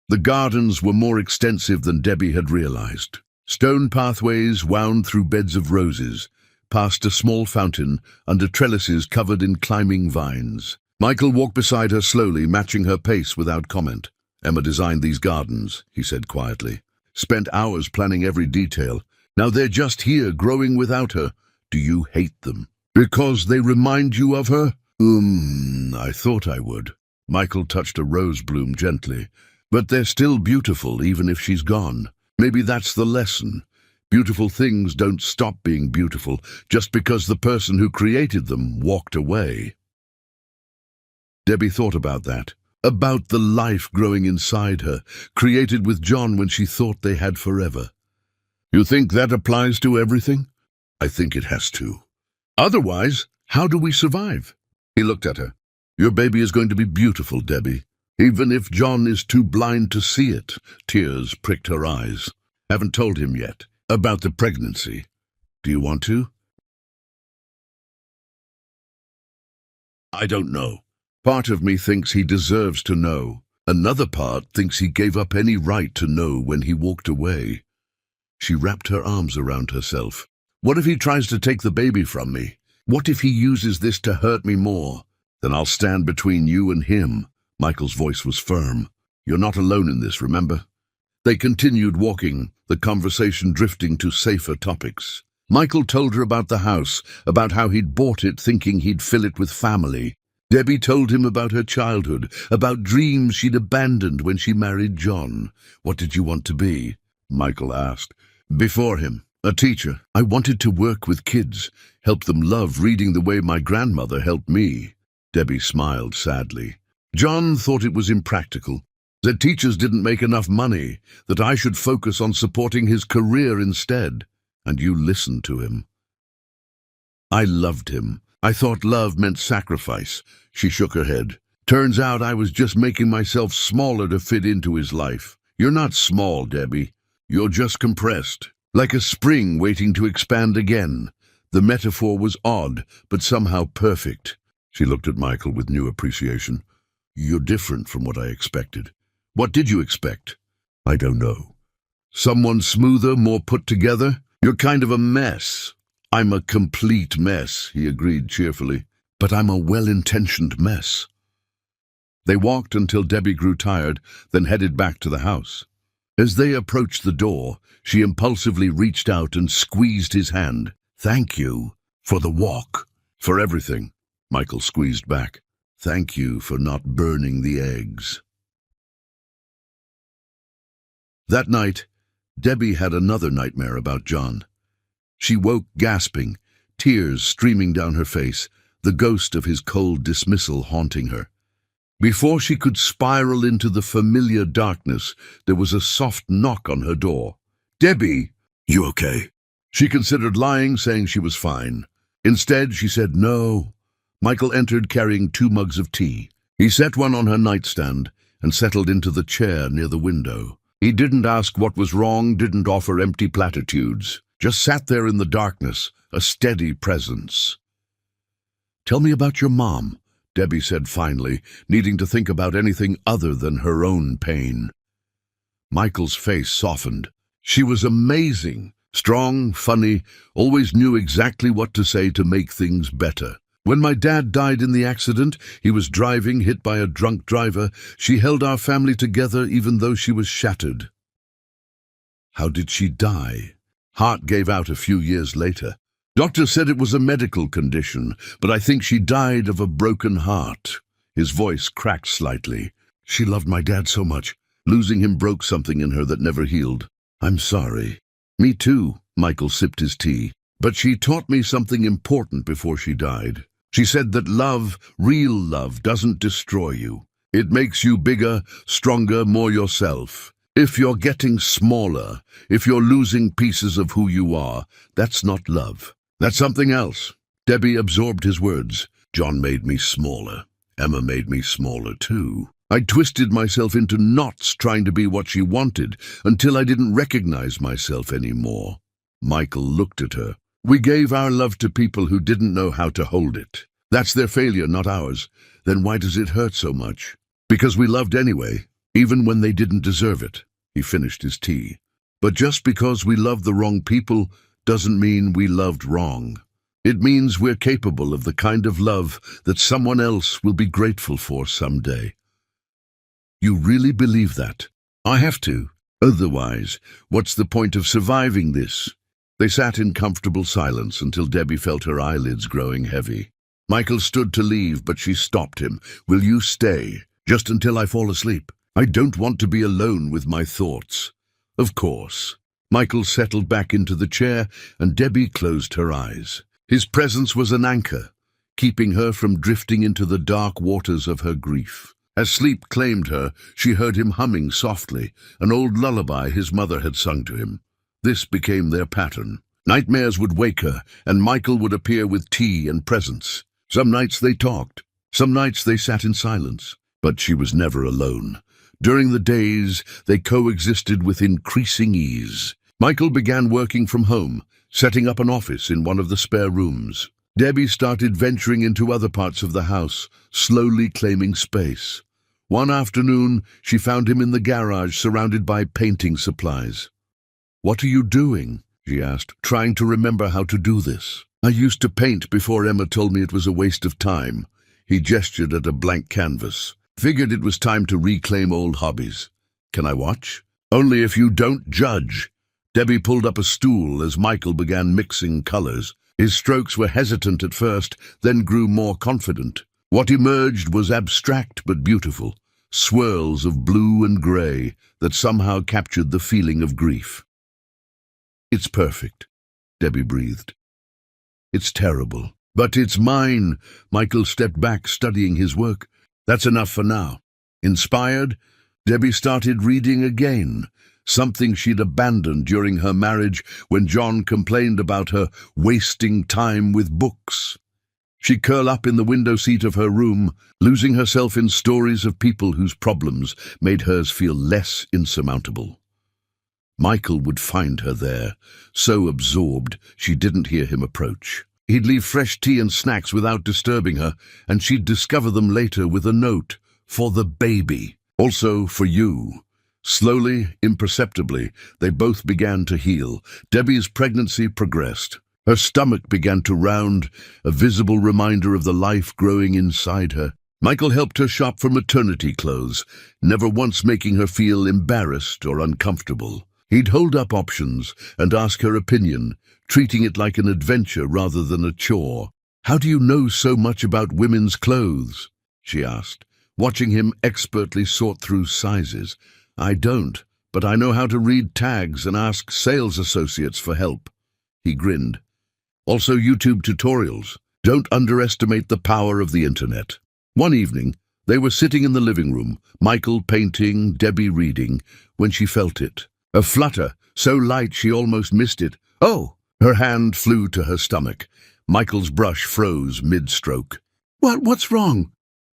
The gardens were more extensive than Debbie had realized. Stone pathways wound through beds of roses, past a small fountain under trellises covered in climbing vines. Michael walked beside her slowly, matching her pace without comment. "Emma designed these gardens," he said quietly. spent hours planning every detail. Now they're just here, growing without her. Do you hate them? Because they remind you of her? I thought I would. Michael touched a rose bloom gently. But they're still beautiful, even if she's gone. Maybe that's the lesson. Beautiful things don't stop being beautiful just because the person who created them walked away. Debbie thought about that. About the life growing inside her, created with John when she thought they had forever. You think that applies to everything? I think it has to. Otherwise, how do we survive? He looked at her. Your baby is going to be beautiful, Debbie. Even if John is too blind to see it. Tears pricked her eyes. Haven't told him yet. About the pregnancy. Do you want to? I don't know. Part of me thinks he deserves to know. Another part thinks he gave up any right to know when he walked away. She wrapped her arms around herself. What if he tries to take the baby from me? What if he uses this to hurt me more? Then I'll stand between you and him. Michael's voice was firm. You're not alone in this, remember? They continued walking, the conversation drifting to safer topics. Michael told her about the house, about how he'd bought it thinking he'd fill it with family. Debbie told him about her childhood, about dreams she'd abandoned when she married John. What did you want to be? Michael asked. Before him, a teacher. I wanted to work with kids, help them love reading the way my grandmother helped me. Debbie smiled sadly. John thought it was impractical, that teachers didn't make enough money, that I should focus on supporting his career instead. And you listened to him. I loved him. I thought love meant sacrifice. She shook her head. Turns out I was just making myself smaller to fit into his life. You're not small, Debbie. You're just compressed, like a spring waiting to expand again. The metaphor was odd, but somehow perfect. She looked at Michael with new appreciation. You're different from what I expected. What did you expect? I don't know. Someone smoother, more put together? You're kind of a mess. I'm a complete mess, he agreed cheerfully. But I'm a well-intentioned mess. They walked until Debbie grew tired, then headed back to the house. As they approached the door, she impulsively reached out and squeezed his hand. Thank you for the walk, for everything. Michael squeezed back. Thank you for not burning the eggs. That night, Debbie had another nightmare about John. She woke gasping, tears streaming down her face, the ghost of his cold dismissal haunting her. Before she could spiral into the familiar darkness, there was a soft knock on her door. Debbie! You okay? She considered lying, saying she was fine. Instead, she said no. Michael entered carrying 2 mugs of tea. He set one on her nightstand and settled into the chair near the window. He didn't ask what was wrong, didn't offer empty platitudes. Just sat there in the darkness, a steady presence. Tell me about your mom, Debbie said finally, needing to think about anything other than her own pain. Michael's face softened. She was amazing, strong, funny, always knew exactly what to say to make things better. When my dad died in the accident, he was driving, hit by a drunk driver. She held our family together even though she was shattered. How did she die? Heart gave out a few years later. Doctor said it was a medical condition, but I think she died of a broken heart. His voice cracked slightly. She loved my dad so much. Losing him broke something in her that never healed. I'm sorry. Me too, Michael sipped his tea. But she taught me something important before she died. She said that love, real love, doesn't destroy you. It makes you bigger, stronger, more yourself. If you're getting smaller, if you're losing pieces of who you are, that's not love. That's something else. Debbie absorbed his words. John made me smaller. Emma made me smaller too. I twisted myself into knots trying to be what she wanted until I didn't recognize myself anymore. Michael looked at her. We gave our love to people who didn't know how to hold it. That's their failure, not ours. Then why does it hurt so much? Because we loved anyway, even when they didn't deserve it. He finished his tea. But just because we loved the wrong people doesn't mean we loved wrong. It means we're capable of the kind of love that someone else will be grateful for someday. You really believe that? I have to. Otherwise, what's the point of surviving this? They sat in comfortable silence until Debbie felt her eyelids growing heavy. Michael stood to leave, but she stopped him. "Will you stay? Just until I fall asleep. I don't want to be alone with my thoughts." "Of course." Michael settled back into the chair, and Debbie closed her eyes. His presence was an anchor, keeping her from drifting into the dark waters of her grief. As sleep claimed her, she heard him humming softly, an old lullaby his mother had sung to him. This became their pattern. Nightmares would wake her, and Michael would appear with tea and presents. Some nights they talked, some nights they sat in silence, but she was never alone. During the days, they coexisted with increasing ease. Michael began working from home, setting up an office in one of the spare rooms. Debbie started venturing into other parts of the house, slowly claiming space. One afternoon, she found him in the garage surrounded by painting supplies. "What are you doing?" she asked, trying to remember how to do this. "I used to paint before Emma told me it was a waste of time." He gestured at a blank canvas. "Figured it was time to reclaim old hobbies." "Can I watch?" "Only if you don't judge." Debbie pulled up a stool as Michael began mixing colors. His strokes were hesitant at first, then grew more confident. What emerged was abstract but beautiful, swirls of blue and gray that somehow captured the feeling of grief. "It's perfect," Debbie breathed. "It's terrible, but it's mine." Michael stepped back, studying his work. "That's enough for now." Inspired, Debbie started reading again, something she'd abandoned during her marriage when John complained about her wasting time with books. She'd curl up in the window seat of her room, losing herself in stories of people whose problems made hers feel less insurmountable. Michael would find her there, so absorbed she didn't hear him approach. He'd leave fresh tea and snacks without disturbing her, and she'd discover them later with a note, "For the baby, also for you." Slowly, imperceptibly, they both began to heal. Debbie's pregnancy progressed. Her stomach began to round, a visible reminder of the life growing inside her. Michael helped her shop for maternity clothes, never once making her feel embarrassed or uncomfortable. He'd hold up options and ask her opinion, treating it like an adventure rather than a chore. "How do you know so much about women's clothes?" she asked, watching him expertly sort through sizes. "I don't, but I know how to read tags and ask sales associates for help." He grinned. "Also YouTube tutorials. Don't underestimate the power of the internet." One evening, they were sitting in the living room, Michael painting, Debbie reading, when she felt it. A flutter, so light she almost missed it. "Oh!" Her hand flew to her stomach. Michael's brush froze mid-stroke. What's wrong?"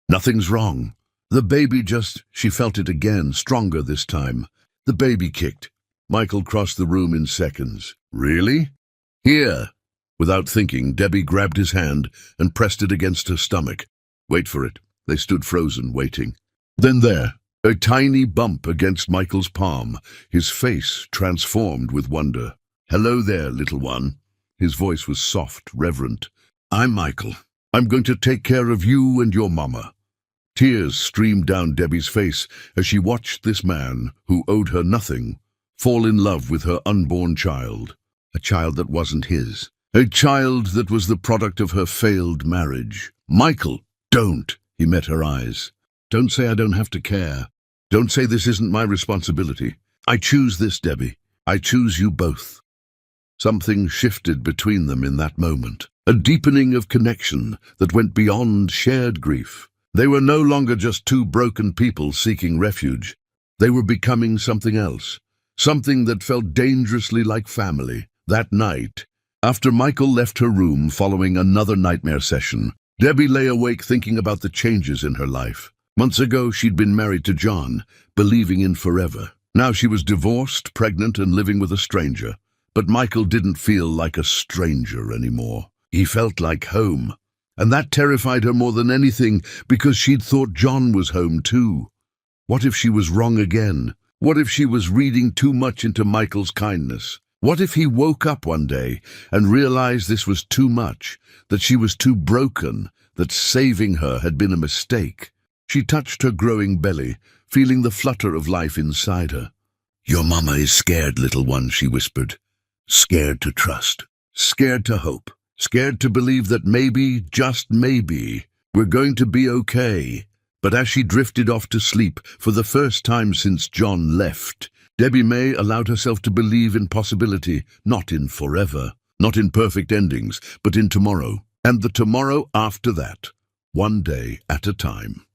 "Nothing's wrong. The baby just..." She felt it again, stronger this time. The baby kicked. Michael crossed the room in seconds. "Really?" "Here." Without thinking, Debbie grabbed his hand and pressed it against her stomach. "Wait for it." They stood frozen, waiting. Then there, a tiny bump against Michael's palm, his face transformed with wonder. "Hello there, little one." His voice was soft, reverent. "I'm Michael. I'm going to take care of you and your mama." Tears streamed down Debbie's face as she watched this man, who owed her nothing, fall in love with her unborn child. A child that wasn't his. A child that was the product of her failed marriage. "Michael, don't!" He met her eyes. "Don't say I don't have to care. Don't say this isn't my responsibility. I choose this, Debbie. I choose you both." Something shifted between them in that moment. A deepening of connection that went beyond shared grief. They were no longer just two broken people seeking refuge. They were becoming something else. Something that felt dangerously like family. That night, after Michael left her room following another nightmare session, Debbie lay awake thinking about the changes in her life. Months ago, she'd been married to John, believing in forever. Now she was divorced, pregnant, and living with a stranger. But Michael didn't feel like a stranger anymore. He felt like home. And that terrified her more than anything, because she'd thought John was home too. What if she was wrong again? What if she was reading too much into Michael's kindness? What if he woke up one day and realized this was too much, that she was too broken, that saving her had been a mistake? She touched her growing belly, feeling the flutter of life inside her. "Your mama is scared, little one," she whispered. "Scared to trust. Scared to hope. Scared to believe that maybe, just maybe, we're going to be okay." But as she drifted off to sleep, for the first time since John left, Debbie May allowed herself to believe in possibility, not in forever, not in perfect endings, but in tomorrow, and the tomorrow after that, one day at a time.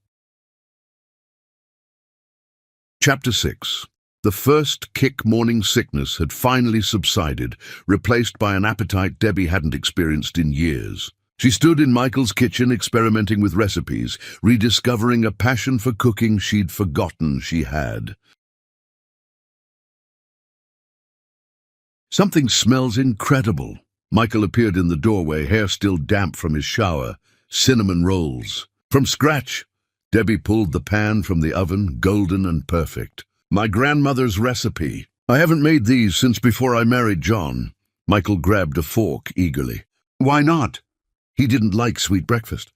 Chapter 6. The first kick morning sickness had finally subsided, replaced by an appetite Debbie hadn't experienced in years. She stood in Michael's kitchen experimenting with recipes, rediscovering a passion for cooking she'd forgotten she had. "Something smells incredible." Michael appeared in the doorway, hair still damp from his shower. "Cinnamon rolls. From scratch." Debbie pulled the pan from the oven, golden and perfect. "My grandmother's recipe. I haven't made these since before I married John." Michael grabbed a fork eagerly. "Why not?" He didn't like sweet breakfast.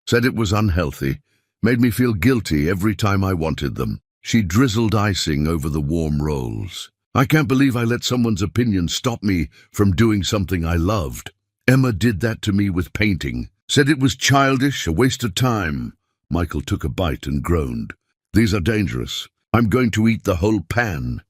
Said it was unhealthy. Made me feel guilty every time I wanted them. She drizzled icing over the warm rolls. "I can't believe I let someone's opinion stop me from doing something I loved. Emma did that to me with painting. Said it was childish, a waste of time." Michael took a bite and groaned. "These are dangerous. I'm going to eat the whole pan."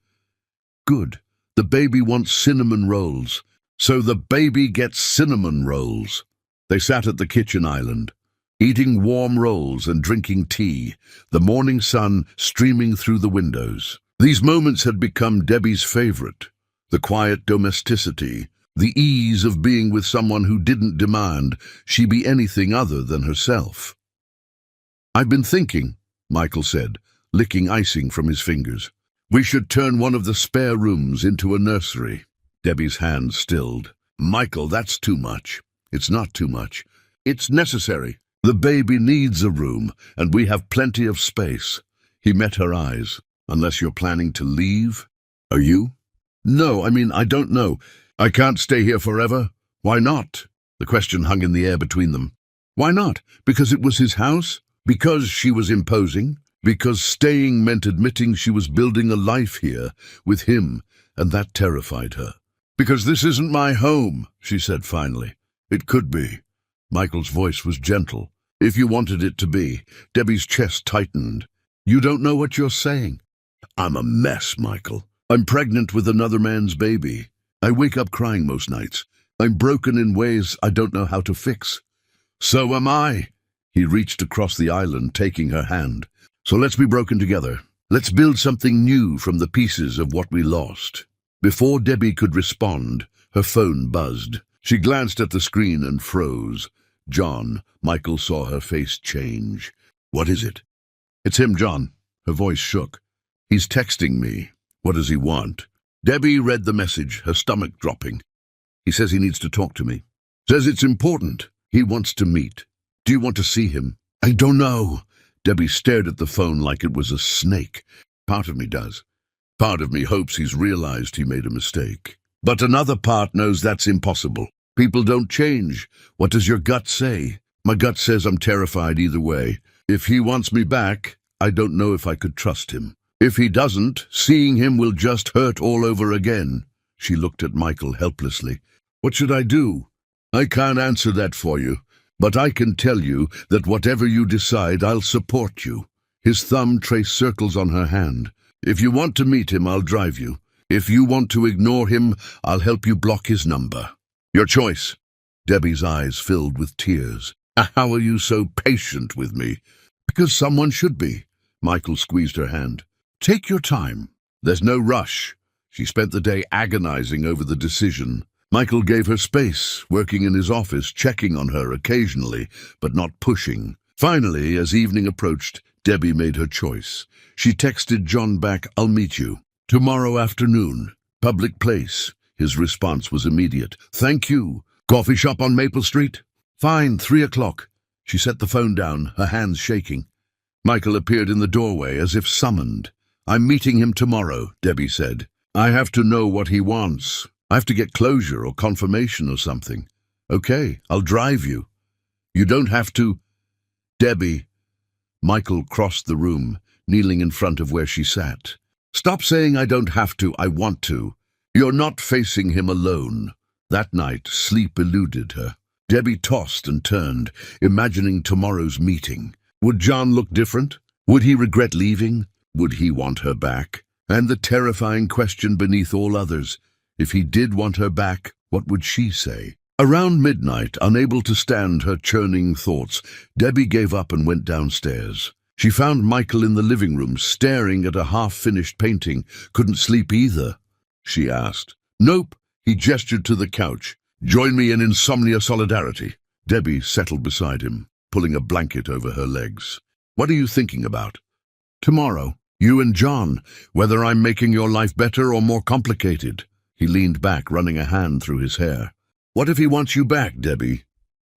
"Good. The baby wants cinnamon rolls. So the baby gets cinnamon rolls." They sat at the kitchen island, eating warm rolls and drinking tea, the morning sun streaming through the windows. These moments had become Debbie's favorite. The quiet domesticity, the ease of being with someone who didn't demand she be anything other than herself. "I've been thinking," Michael said, licking icing from his fingers. "We should turn one of the spare rooms into a nursery." Debbie's hand stilled. "Michael, that's too much." "It's not too much. It's necessary. The baby needs a room, and we have plenty of space." He met her eyes. "Unless you're planning to leave?" "Are you?" "No, I don't know. I can't stay here forever." "Why not?" The question hung in the air between them. "Why not? Because it was his house? Because she was imposing? Because staying meant admitting she was building a life here with him, and that terrified her?" "Because this isn't my home," she said finally. "It could be." Michael's voice was gentle. "If you wanted it to be." Debbie's chest tightened. "You don't know what you're saying." "I'm a mess, Michael. I'm pregnant with another man's baby. I wake up crying most nights. I'm broken in ways I don't know how to fix." "So am I." He reached across the island, taking her hand. "So let's be broken together. Let's build something new from the pieces of what we lost." Before Debbie could respond, her phone buzzed. She glanced at the screen and froze. "John." Michael saw her face change. "What is it?" "It's him, John." Her voice shook. "He's texting me." "What does he want?" Debbie read the message, her stomach dropping. "He says he needs to talk to me. Says it's important. He wants to meet. Do you want to see him?" "I don't know." Debbie stared at the phone like it was a snake. "Part of me does. Part of me hopes he's realized he made a mistake. But another part knows that's impossible. People don't change. What does your gut say?" "My gut says I'm terrified either way. If he wants me back, I don't know if I could trust him. If he doesn't, seeing him will just hurt all over again." She looked at Michael helplessly. "What should I do?" "I can't answer that for you, but I can tell you that whatever you decide, I'll support you." His thumb traced circles on her hand. "If you want to meet him, I'll drive you. If you want to ignore him, I'll help you block his number. Your choice." Debbie's eyes filled with tears. "How are you so patient with me?" "Because someone should be." Michael squeezed her hand. "Take your time. There's no rush." She spent the day agonizing over the decision. Michael gave her space, working in his office, checking on her occasionally, but not pushing. Finally, as evening approached, Debbie made her choice. She texted John back, "I'll meet you. Tomorrow afternoon. Public place." His response was immediate. "Thank you. Coffee shop on Maple Street?" "Fine, 3 o'clock." She set the phone down, her hands shaking. Michael appeared in the doorway as if summoned. "I'm meeting him tomorrow," Debbie said. "I have to know what he wants. I have to get closure or confirmation or something." "Okay, I'll drive you." "You don't have to." "Debbie." Michael crossed the room, kneeling in front of where she sat. Stop saying I don't have to, I want to. You're not facing him alone. That night, sleep eluded her. Debbie tossed and turned, imagining tomorrow's meeting. Would John look different? Would he regret leaving? Would he want her back? And the terrifying question beneath all others, if he did want her back, what would she say? Around midnight, unable to stand her churning thoughts, Debbie gave up and went downstairs. She found Michael in the living room, staring at a half-finished painting. Couldn't sleep either, she asked. Nope, he gestured to the couch. Join me in insomnia solidarity. Debbie settled beside him, pulling a blanket over her legs. What are you thinking about? Tomorrow, you and John, whether I'm making your life better or more complicated. He leaned back, running a hand through his hair. What if he wants you back, Debbie?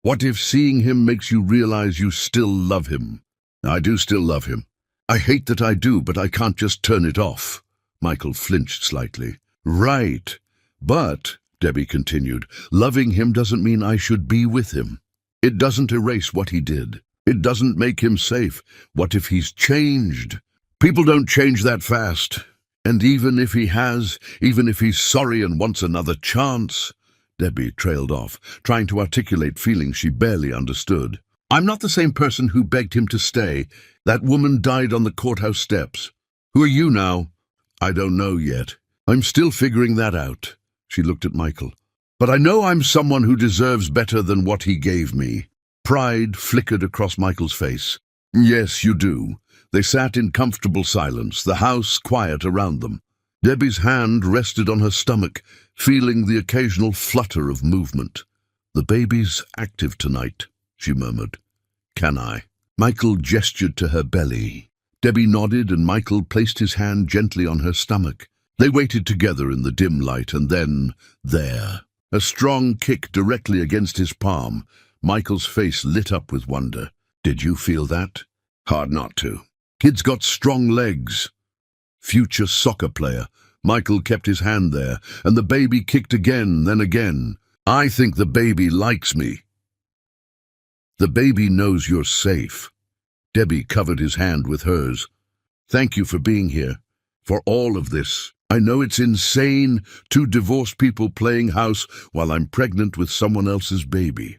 What if seeing him makes you realize you still love him? I do still love him. I hate that I do, but I can't just turn it off. Michael flinched slightly. Right. But, Debbie continued, loving him doesn't mean I should be with him. It doesn't erase what he did. It doesn't make him safe. What if he's changed? People don't change that fast. And even if he has, even if he's sorry and wants another chance... Debbie trailed off, trying to articulate feelings she barely understood. I'm not the same person who begged him to stay. That woman died on the courthouse steps. Who are you now? I don't know yet. I'm still figuring that out. She looked at Michael. But I know I'm someone who deserves better than what he gave me. Pride flickered across Michael's face. Yes, you do. They sat in comfortable silence, the house quiet around them. Debbie's hand rested on her stomach, feeling the occasional flutter of movement. The baby's active tonight, she murmured. Can I? Michael gestured to her belly. Debbie nodded and Michael placed his hand gently on her stomach. They waited together in the dim light and then, there. A strong kick directly against his palm. Michael's face lit up with wonder. Did you feel that? Hard not to. Kid's got strong legs. Future soccer player. Michael kept his hand there, and the baby kicked again, then again. I think the baby likes me. The baby knows you're safe. Debbie covered his hand with hers. Thank you for being here, for all of this. I know it's insane, two divorced people playing house while I'm pregnant with someone else's baby.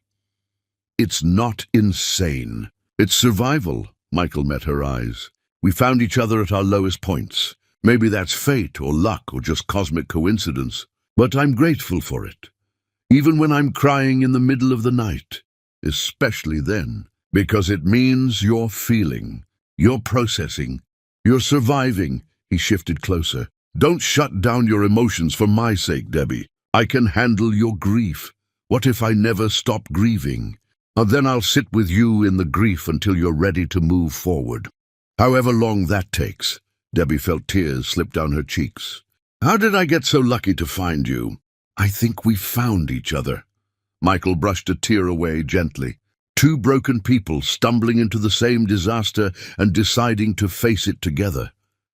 It's not insane. It's survival, Michael met her eyes. We found each other at our lowest points. Maybe that's fate or luck or just cosmic coincidence, but I'm grateful for it. Even when I'm crying in the middle of the night, especially then, because it means you're feeling, you're processing, you're surviving. He shifted closer. Don't shut down your emotions for my sake, Debbie. I can handle your grief. What if I never stop grieving? And then I'll sit with you in the grief until you're ready to move forward. However long that takes. Debbie felt tears slip down her cheeks. How did I get so lucky to find you? I think we found each other. Michael brushed a tear away gently. Two broken people stumbling into the same disaster and deciding to face it together.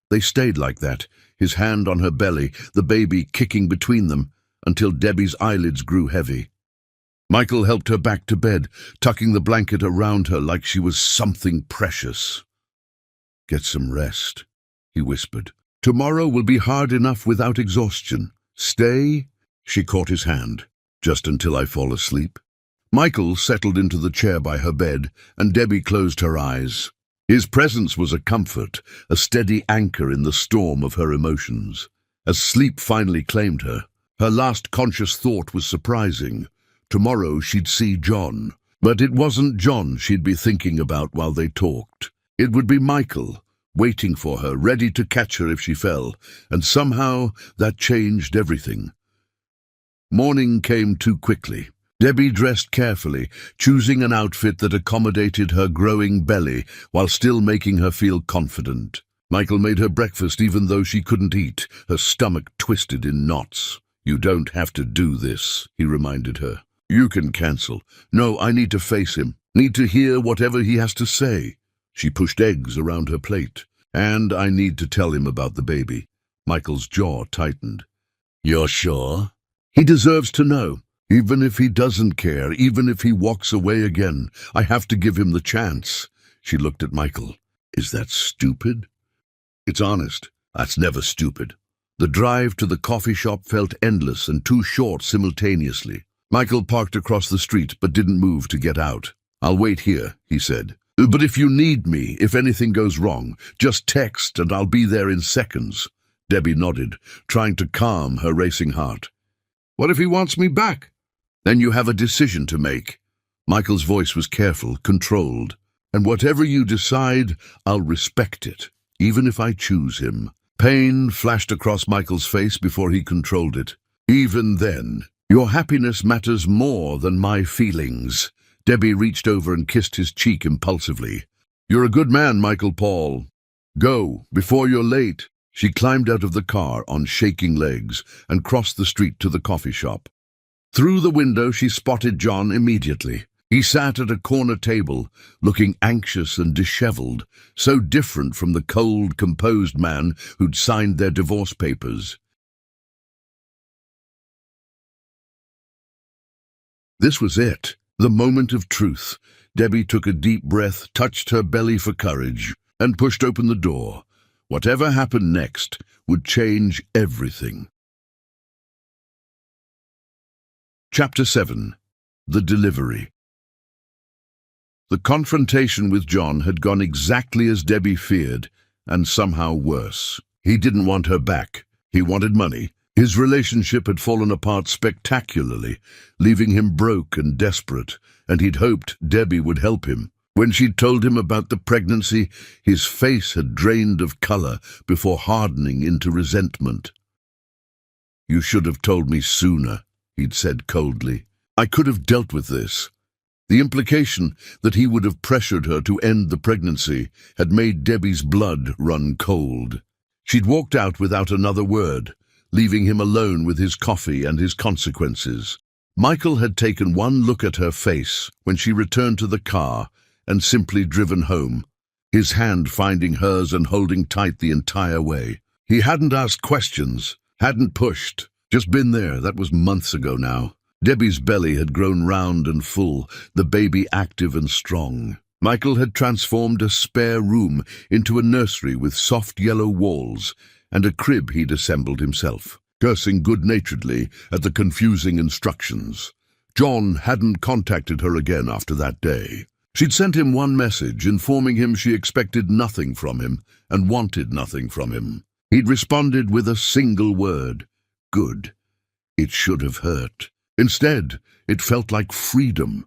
They stayed like that, his hand on her belly, the baby kicking between them, until Debbie's eyelids grew heavy. Michael helped her back to bed, tucking the blanket around her like she was something precious. Get some rest, he whispered. Tomorrow will be hard enough without exhaustion. Stay, she caught his hand, just until I fall asleep. Michael settled into the chair by her bed, and Debbie closed her eyes. His presence was a comfort, a steady anchor in the storm of her emotions. As sleep finally claimed her, her last conscious thought was surprising. Tomorrow she'd see John, but it wasn't John she'd be thinking about while they talked. It would be Michael, waiting for her, ready to catch her if she fell, and somehow that changed everything. Morning came too quickly. Debbie dressed carefully, choosing an outfit that accommodated her growing belly while still making her feel confident. Michael made her breakfast even though she couldn't eat, her stomach twisted in knots. You don't have to do this, he reminded her. You can cancel. No, I need to face him, need to hear whatever he has to say. She pushed eggs around her plate. And I need to tell him about the baby. Michael's jaw tightened. You're sure? He deserves to know. Even if he doesn't care, even if he walks away again, I have to give him the chance. She looked at Michael. Is that stupid? It's honest. That's never stupid. The drive to the coffee shop felt endless and too short simultaneously. Michael parked across the street but didn't move to get out. "I'll wait here," he said. "But if you need me, if anything goes wrong, just text and I'll be there in seconds." Debbie nodded, trying to calm her racing heart. "What if he wants me back?" "Then you have a decision to make." Michael's voice was careful, controlled. "And whatever you decide, I'll respect it, even if I choose him." Pain flashed across Michael's face before he controlled it. "Even then, your happiness matters more than my feelings." Debbie reached over and kissed his cheek impulsively. "You're a good man, Michael Paul. Go, before you're late." She climbed out of the car on shaking legs and crossed the street to the coffee shop. Through the window, she spotted John immediately. He sat at a corner table, looking anxious and disheveled, so different from the cold, composed man who'd signed their divorce papers. This was it, the moment of truth. Debbie took a deep breath, touched her belly for courage, and pushed open the door. Whatever happened next would change everything. Chapter 7. The Delivery. The confrontation with John had gone exactly as Debbie feared, and somehow worse. He didn't want her back. He wanted money. His relationship had fallen apart spectacularly, leaving him broke and desperate, and he'd hoped Debbie would help him. When she'd told him about the pregnancy, his face had drained of color before hardening into resentment. "You should have told me sooner," he'd said coldly. "I could have dealt with this." The implication that he would have pressured her to end the pregnancy had made Debbie's blood run cold. She'd walked out without another word, leaving him alone with his coffee and his consequences. Michael had taken one look at her face when she returned to the car and simply driven home, his hand finding hers and holding tight the entire way. He hadn't asked questions, hadn't pushed, just been there. That was months ago now. Debbie's belly had grown round and full, the baby active and strong. Michael had transformed a spare room into a nursery with soft yellow walls and a crib he'd assembled himself, cursing good-naturedly at the confusing instructions. John hadn't contacted her again after that day. She'd sent him one message informing him she expected nothing from him and wanted nothing from him. He'd responded with a single word: good. It should have hurt. Instead, it felt like freedom.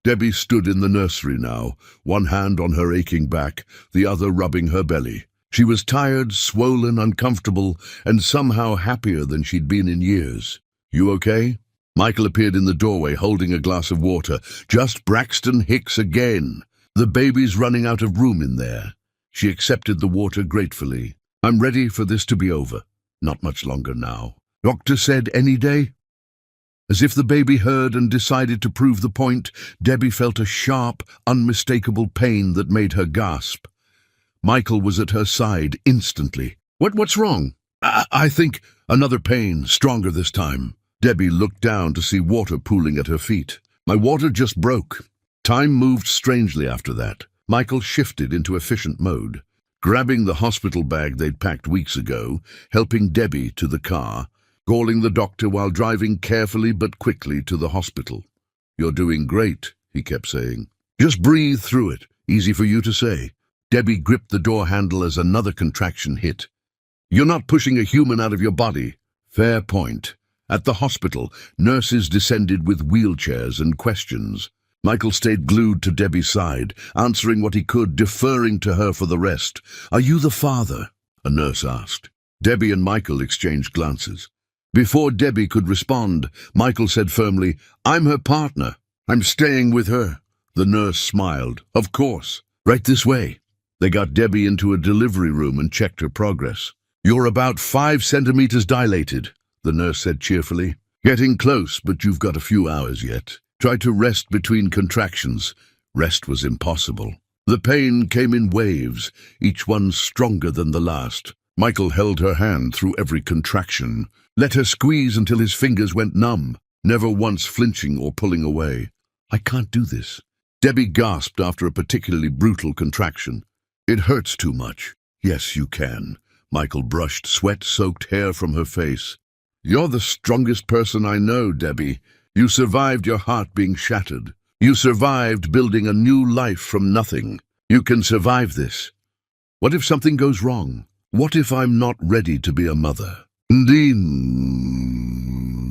Debbie stood in the nursery now, one hand on her aching back, the other rubbing her belly. She was tired, swollen, uncomfortable, and somehow happier than she'd been in years. "You okay?" Michael appeared in the doorway holding a glass of water. "Just Braxton Hicks again. The baby's running out of room in there." She accepted the water gratefully. "I'm ready for this to be over. Not much longer now. Doctor said any day?" As if the baby heard and decided to prove the point, Debbie felt a sharp, unmistakable pain that made her gasp. Michael was at her side instantly. What's wrong?" I think another pain, stronger this time." Debbie looked down to see water pooling at her feet. "My water just broke." Time moved strangely after that. Michael shifted into efficient mode, grabbing the hospital bag they'd packed weeks ago, helping Debbie to the car, calling the doctor while driving carefully but quickly to the hospital. "You're doing great," he kept saying. "Just breathe through it. Easy for you to say." Debbie gripped the door handle as another contraction hit. "You're not pushing a human out of your body." Fair point. At the hospital, nurses descended with wheelchairs and questions. Michael stayed glued to Debbie's side, answering what he could, deferring to her for the rest. "Are you the father?" a nurse asked. Debbie and Michael exchanged glances. Before Debbie could respond, Michael said firmly, "I'm her partner. I'm staying with her." The nurse smiled. "Of course. Right this way." They got Debbie into a delivery room and checked her progress. "You're about 5 centimeters dilated," the nurse said cheerfully. "Getting close, but you've got a few hours yet. Try to rest between contractions." Rest was impossible. The pain came in waves, each one stronger than the last. Michael held her hand through every contraction, let her squeeze until his fingers went numb, never once flinching or pulling away. "I can't do this." Debbie gasped after a particularly brutal contraction. "It hurts too much." "Yes, you can. Michael brushed sweat-soaked hair from her face. "You're the strongest person I know, Debbie. You survived your heart being shattered. You survived building a new life from nothing. You can survive this. What if something goes wrong? What if I'm not ready to be a mother?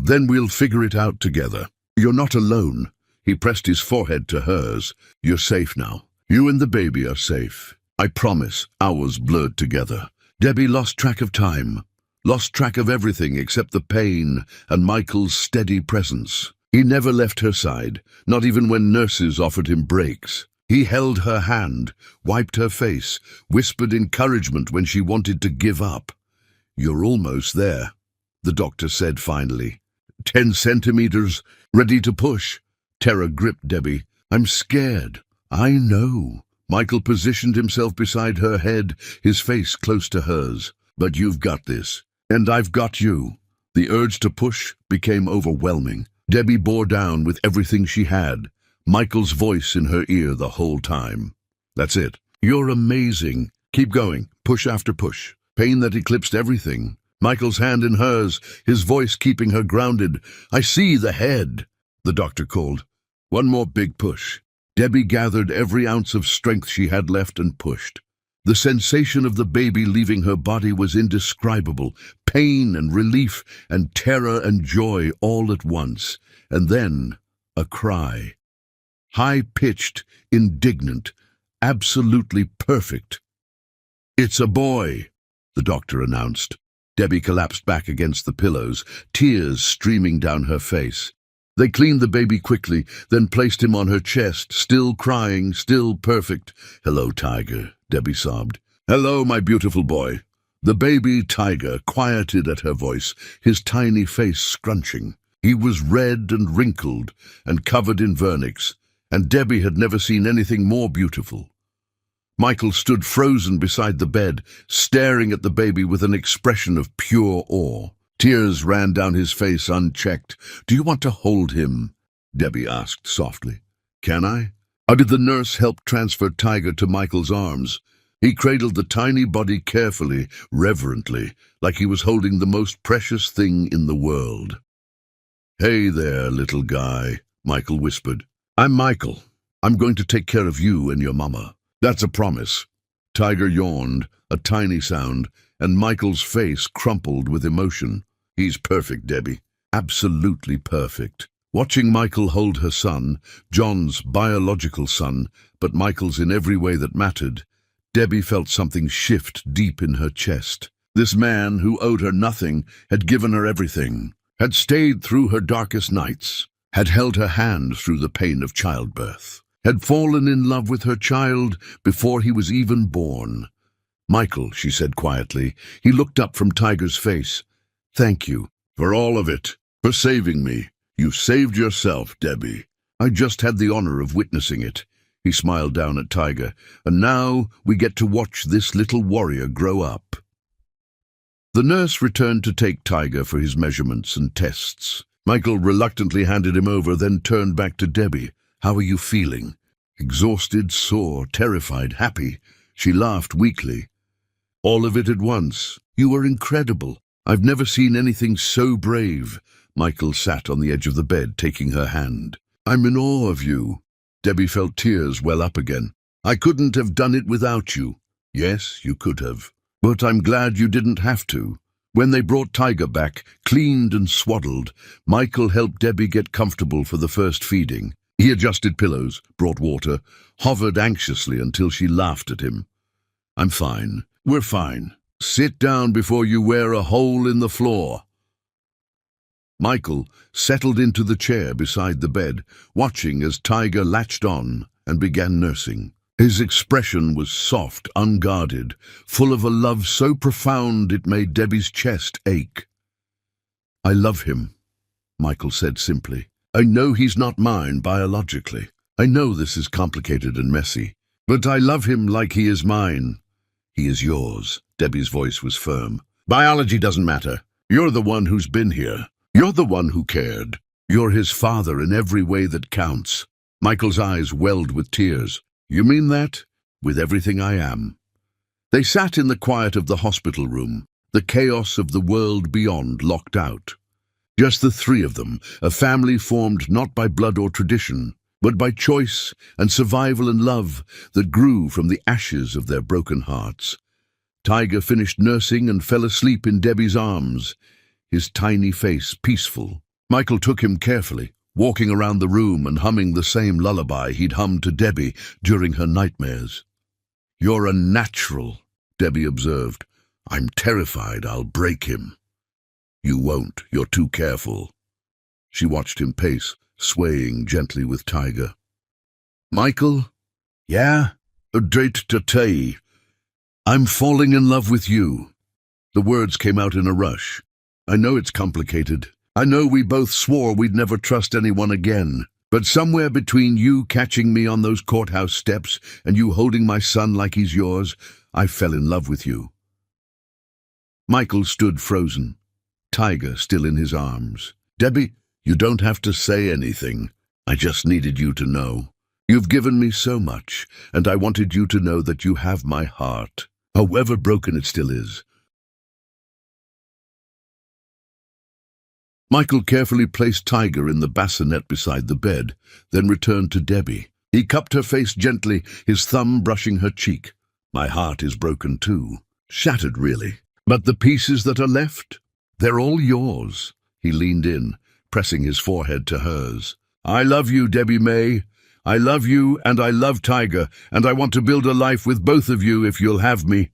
Then we'll figure it out together. You're not alone." He pressed his forehead to hers. "You're safe now. You and the baby are safe. I promise." Hours blurred together. Debbie lost track of time, lost track of everything except the pain and Michael's steady presence. He never left her side, not even when nurses offered him breaks. He held her hand, wiped her face, whispered encouragement when she wanted to give up. "You're almost there," the doctor said finally. 10 centimeters, ready to push. Terror gripped Debbie. "I'm scared." "I know." Michael positioned himself beside her head, his face close to hers. "But you've got this. And I've got you." The urge to push became overwhelming. Debbie bore down with everything she had, Michael's voice in her ear the whole time. "That's it. You're amazing. Keep going. Push after push." Pain that eclipsed everything. Michael's hand in hers, his voice keeping her grounded. "I see the head," the doctor called. One more big push. Debbie gathered every ounce of strength she had left and pushed. The sensation of the baby leaving her body was indescribable. Pain and relief and terror and joy all at once. And then a cry. High-pitched, indignant, absolutely perfect. "It's a boy," the doctor announced. Debbie collapsed back against the pillows, tears streaming down her face. They cleaned the baby quickly, then placed him on her chest, still crying, still perfect. "Hello, Tiger," Debbie sobbed. "Hello, my beautiful boy." The baby Tiger quieted at her voice, his tiny face scrunching. He was red and wrinkled and covered in vernix, and Debbie had never seen anything more beautiful. Michael stood frozen beside the bed, staring at the baby with an expression of pure awe. Tears ran down his face unchecked. "Do you want to hold him?" Debbie asked softly. "Can I?" How did the nurse help transfer Tiger to Michael's arms? He cradled the tiny body carefully, reverently, like he was holding the most precious thing in the world. "Hey there, little guy," Michael whispered. "I'm Michael. I'm going to take care of you and your mama. That's a promise." Tiger yawned, a tiny sound, and Michael's face crumpled with emotion. "He's perfect, Debbie. Absolutely perfect." Watching Michael hold her son, John's biological son, but Michael's in every way that mattered, Debbie felt something shift deep in her chest. This man who owed her nothing had given her everything, had stayed through her darkest nights, had held her hand through the pain of childbirth, had fallen in love with her child before he was even born. "Michael," she said quietly. He looked up from Tiger's face. "Thank you for all of it, for saving me. You saved yourself, Debbie. I just had the honor of witnessing it." He smiled down at Tiger. "And now we get to watch this little warrior grow up." The nurse returned to take Tiger for his measurements and tests. Michael reluctantly handed him over, then turned back to Debbie. "How are you feeling?" "Exhausted, sore, terrified, happy." She laughed weakly. "All of it at once. You were incredible. I've never seen anything so brave." Michael sat on the edge of the bed, taking her hand. "I'm in awe of you." Debbie felt tears well up again. "I couldn't have done it without you." "Yes, you could have. But I'm glad you didn't have to." When they brought Tiger back, cleaned and swaddled, Michael helped Debbie get comfortable for the first feeding. He adjusted pillows, brought water, hovered anxiously until she laughed at him. "I'm fine. We're fine. Sit down before you wear a hole in the floor." Michael settled into the chair beside the bed, watching as Tiger latched on and began nursing. His expression was soft, unguarded, full of a love so profound it made Debbie's chest ache. "I love him," Michael said simply. "I know he's not mine biologically. I know this is complicated and messy. But I love him like he is mine." "He is yours." Debbie's voice was firm. "Biology doesn't matter. You're the one who's been here. You're the one who cared. You're his father in every way that counts." Michael's eyes welled with tears. "You mean that?" "With everything I am." They sat in the quiet of the hospital room, the chaos of the world beyond locked out. Just the three of them, a family formed not by blood or tradition, but by choice and survival and love that grew from the ashes of their broken hearts. Tiger finished nursing and fell asleep in Debbie's arms, his tiny face peaceful. Michael took him carefully, walking around the room and humming the same lullaby he'd hummed to Debbie during her nightmares. "You're a natural," Debbie observed. "I'm terrified I'll break him." "You won't, you're too careful." She watched him pace, swaying gently with Tiger. "Michael?" "Yeah? A date to tea. I'm falling in love with you." The words came out in a rush. "I know it's complicated. I know we both swore we'd never trust anyone again. But somewhere between you catching me on those courthouse steps and you holding my son like he's yours, I fell in love with you." Michael stood frozen, Tiger still in his arms. "Debbie, you don't have to say anything. I just needed you to know. You've given me so much, and I wanted you to know that you have my heart, however broken it still is." Michael carefully placed Tiger in the bassinet beside the bed, then returned to Debbie. He cupped her face gently, his thumb brushing her cheek. "My heart is broken too. Shattered, really. But the pieces that are left, they're all yours." He leaned in, pressing his forehead to hers. "I love you, Debbie May. I love you and I love Tiger, and I want to build a life with both of you if you'll have me."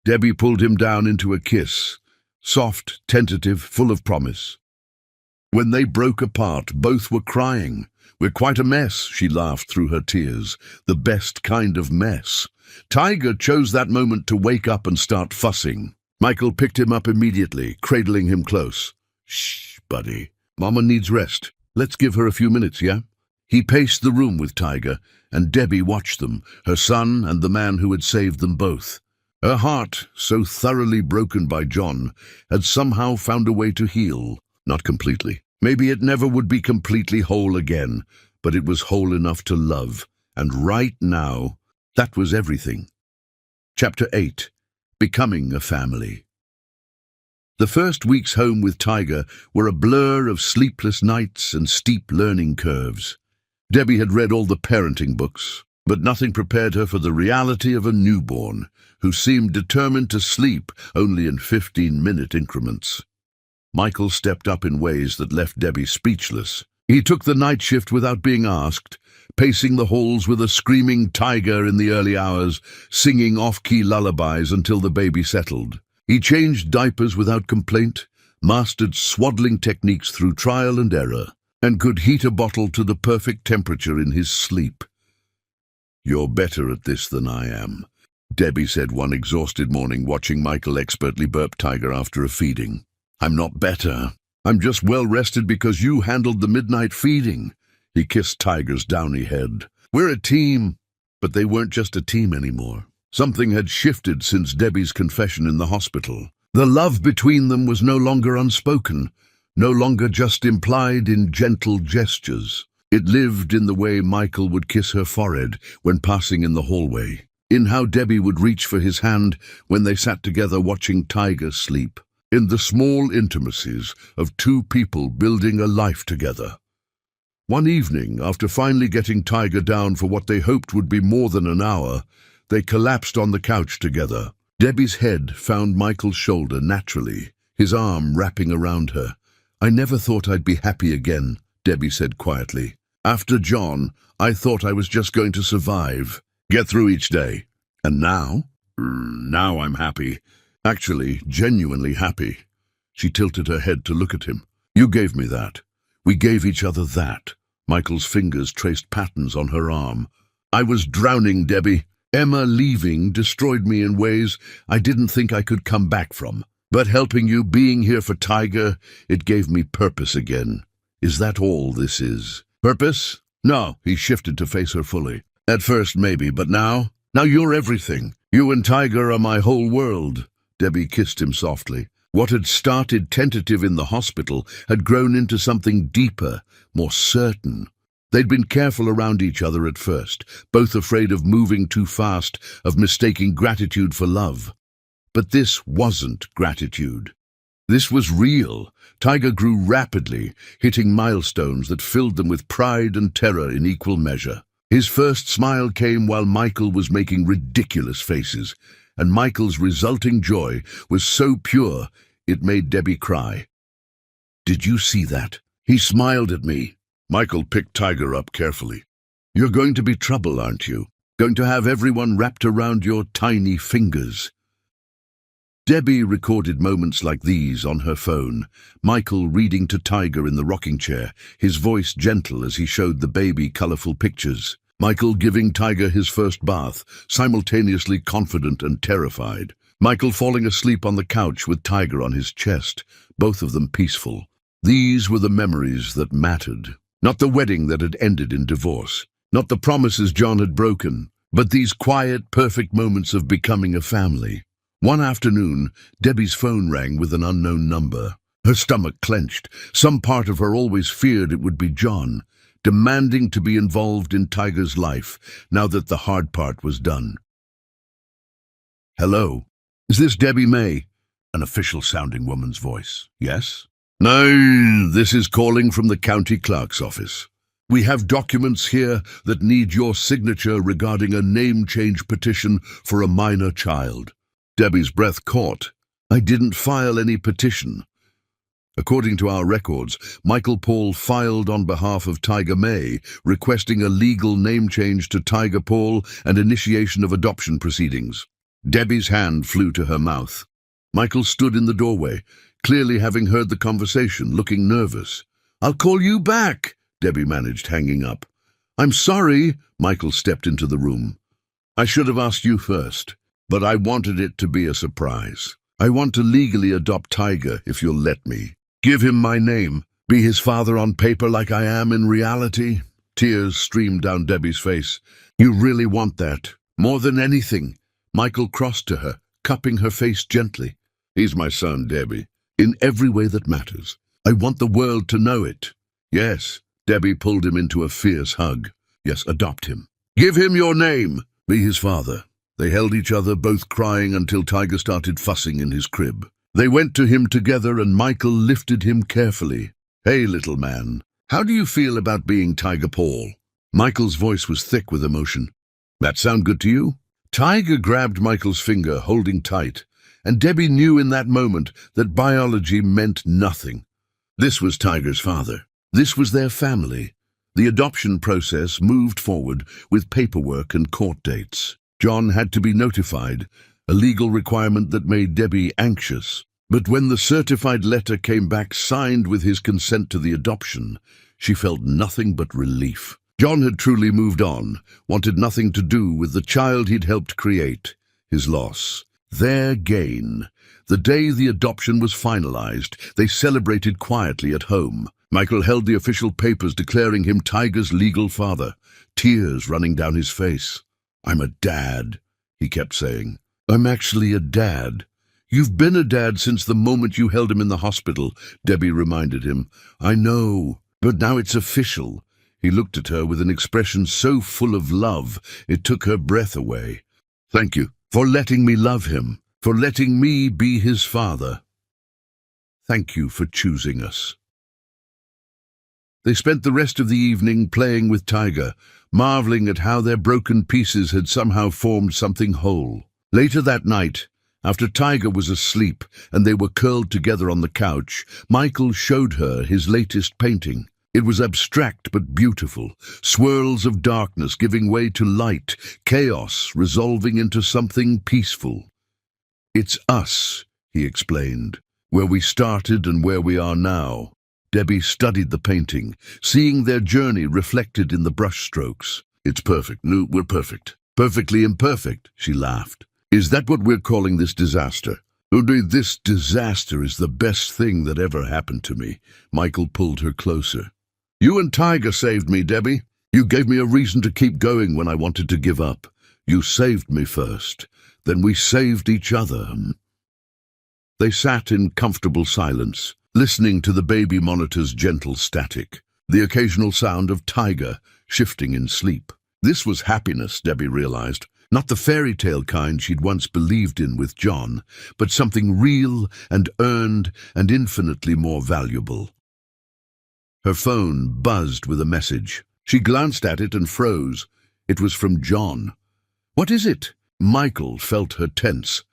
Debbie pulled him down into a kiss, soft, tentative, full of promise. When they broke apart, both were crying. "We're quite a mess," she laughed through her tears. "The best kind of mess." Tiger chose that moment to wake up and start fussing. Michael picked him up immediately, cradling him close. "Shh, buddy. Mama needs rest. Let's give her a few minutes, yeah?" He paced the room with Tiger, and Debbie watched them, her son and the man who had saved them both. Her heart, so thoroughly broken by John, had somehow found a way to heal. Not completely. Maybe it never would be completely whole again, but it was whole enough to love. And right now, that was everything. Chapter 8. Becoming a Family. The first weeks home with Tiger were a blur of sleepless nights and steep learning curves. Debbie had read all the parenting books, but nothing prepared her for the reality of a newborn who seemed determined to sleep only in 15-minute increments. Michael stepped up in ways that left Debbie speechless. He took the night shift without being asked, pacing the halls with a screaming Tiger in the early hours, singing off-key lullabies until the baby settled. He changed diapers without complaint, mastered swaddling techniques through trial and error, and could heat a bottle to the perfect temperature in his sleep. "You're better at this than I am," Debbie said one exhausted morning, watching Michael expertly burp Tiger after a feeding. "I'm not better. I'm just well rested because you handled the midnight feeding." He kissed Tiger's downy head. "We're a team." But they weren't just a team anymore. Something had shifted since Debbie's confession in the hospital. The love between them was no longer unspoken, no longer just implied in gentle gestures. It lived in the way Michael would kiss her forehead when passing in the hallway, in how Debbie would reach for his hand when they sat together watching Tiger sleep, in the small intimacies of two people building a life together. One evening, after finally getting Tiger down for what they hoped would be more than an hour, they collapsed on the couch together. Debbie's head found Michael's shoulder naturally, his arm wrapping around her. "I never thought I'd be happy again," Debbie said quietly. "After John, I thought I was just going to survive, get through each day. And now? Now I'm happy. Actually, genuinely happy." She tilted her head to look at him. "You gave me that. We gave each other that." Michael's fingers traced patterns on her arm. "I was drowning, Debbie. Emma leaving destroyed me in ways I didn't think I could come back from. But helping you, being here for Tiger, it gave me purpose again. Is that all this is? Purpose? No." He shifted to face her fully. "At first, maybe, but now you're everything. You and Tiger are my whole world." Debbie kissed him softly. What had started tentative in the hospital had grown into something deeper, more certain. They'd been careful around each other at first, both afraid of moving too fast, of mistaking gratitude for love. But this wasn't gratitude. This was real. Tiger grew rapidly, hitting milestones that filled them with pride and terror in equal measure. His first smile came while Michael was making ridiculous faces, and Michael's resulting joy was so pure it made Debbie cry. "Did you see that? He smiled at me." Michael picked Tiger up carefully. "You're going to be trouble, aren't you? Going to have everyone wrapped around your tiny fingers." Debbie recorded moments like these on her phone, Michael reading to Tiger in the rocking chair, his voice gentle as he showed the baby colorful pictures. Michael giving Tiger his first bath, simultaneously confident and terrified. Michael falling asleep on the couch with Tiger on his chest, both of them peaceful. These were the memories that mattered. Not the wedding that had ended in divorce, not the promises John had broken, but these quiet, perfect moments of becoming a family. One afternoon, Debbie's phone rang with an unknown number. Her stomach clenched. Some part of her always feared it would be John, demanding to be involved in Tiger's life, now that the hard part was done. "Hello? Is this Debbie May?" An official-sounding woman's voice. "Yes?" "No, this is calling from the county clerk's office. We have documents here that need your signature regarding a name change petition for a minor child." Debbie's breath caught. "I didn't file any petition." According to our records, Michael Paul filed on behalf of Tiger May, requesting a legal name change to Tiger Paul and initiation of adoption proceedings. Debbie's hand flew to her mouth. Michael stood in the doorway, clearly having heard the conversation, looking nervous. "I'll call you back," Debbie managed, hanging up. "I'm sorry," Michael stepped into the room. "I should have asked you first, but I wanted it to be a surprise. I want to legally adopt Tiger, if you'll let me. Give him my name, be his father on paper like I am in reality." Tears streamed down Debbie's face. "You really want that? More than anything?" Michael crossed to her, cupping her face gently. "He's my son, Debbie, in every way that matters. I want the world to know it." "Yes." Debbie pulled him into a fierce hug. "Yes, adopt him. Give him your name. Be his father." They held each other, both crying until Tiger started fussing in his crib. They went to him together and Michael lifted him carefully. "Hey, little man, how do you feel about being Tiger Paul?" Michael's voice was thick with emotion. "That sound good to you?" Tiger grabbed Michael's finger, holding tight, and Debbie knew in that moment that biology meant nothing. This was Tiger's father. This was their family. The adoption process moved forward with paperwork and court dates. John had to be notified, a legal requirement that made Debbie anxious. But when the certified letter came back signed with his consent to the adoption, she felt nothing but relief. John had truly moved on, wanted nothing to do with the child he'd helped create. His loss, their gain. The day the adoption was finalized, they celebrated quietly at home. Michael held the official papers declaring him Tiger's legal father, tears running down his face. "I'm a dad," he kept saying. "I'm actually a dad." "You've been a dad since the moment you held him in the hospital," Debbie reminded him. "I know, but now it's official." He looked at her with an expression so full of love, it took her breath away. "Thank you for letting me love him, for letting me be his father. Thank you for choosing us." They spent the rest of the evening playing with Tiger, marveling at how their broken pieces had somehow formed something whole. Later that night, after Tiger was asleep and they were curled together on the couch, Michael showed her his latest painting. It was abstract but beautiful, swirls of darkness giving way to light, chaos resolving into something peaceful. "It's us," he explained, "where we started and where we are now." Debbie studied the painting, seeing their journey reflected in the brushstrokes. "It's perfect. No, we're perfect. Perfectly imperfect," she laughed. "Is that what we're calling this disaster?" "Only this disaster is the best thing that ever happened to me." Michael pulled her closer. "You and Tiger saved me, Debbie. You gave me a reason to keep going when I wanted to give up. You saved me first. Then we saved each other." They sat in comfortable silence, listening to the baby monitor's gentle static. the occasional sound of Tiger shifting in sleep. This was happiness, Debbie realized. Not the fairy tale kind she'd once believed in with John, but something real and earned and infinitely more valuable. Her phone buzzed with a message. She glanced at it and froze. It was from John. "What is it?" Michael felt her tense.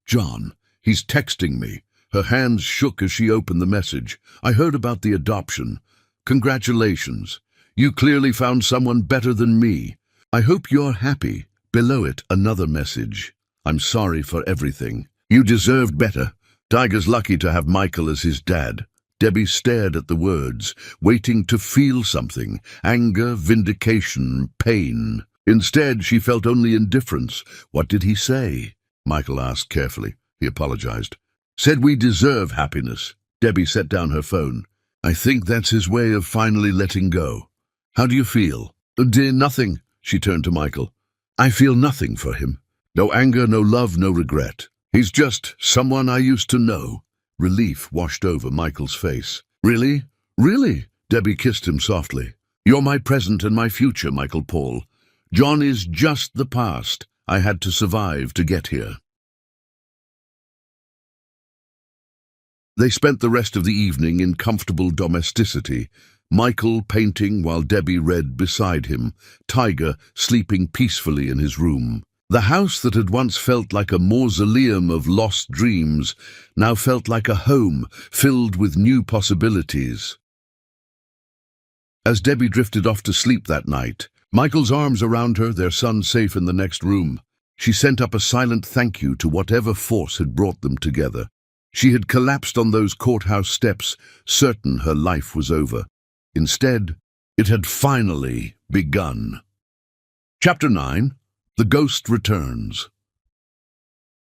"John, he's texting me." Her hands shook as she opened the message. "I heard about the adoption. Congratulations. You clearly found someone better than me. I hope you're happy." Below it, another message. "I'm sorry for everything. You deserved better." Tiger's lucky to have Michael as his dad. Debbie stared at the words, waiting to feel something. Anger, vindication, pain. Instead, she felt only indifference. "What did he say?" Michael asked carefully. He apologized. "Said we deserve happiness." Debbie set down her phone. "I think that's his way of finally letting go. How do you feel?" "Dear, nothing." She turned to Michael. "I feel nothing for him. No anger, no love, no regret. He's just someone I used to know." Relief washed over Michael's face. "Really? Really?" Debbie kissed him softly. "You're my present and my future, Michael Paul. John is just the past. I had to survive to get here." They spent the rest of the evening in comfortable domesticity, Michael painting while Debbie read beside him, Tiger sleeping peacefully in his room. The house that had once felt like a mausoleum of lost dreams now felt like a home filled with new possibilities. As Debbie drifted off to sleep that night, Michael's arms around her, their son safe in the next room, she sent up a silent thank you to whatever force had brought them together. She had collapsed on those courthouse steps, certain her life was over. Instead, it had finally begun. Chapter 9. The Ghost Returns.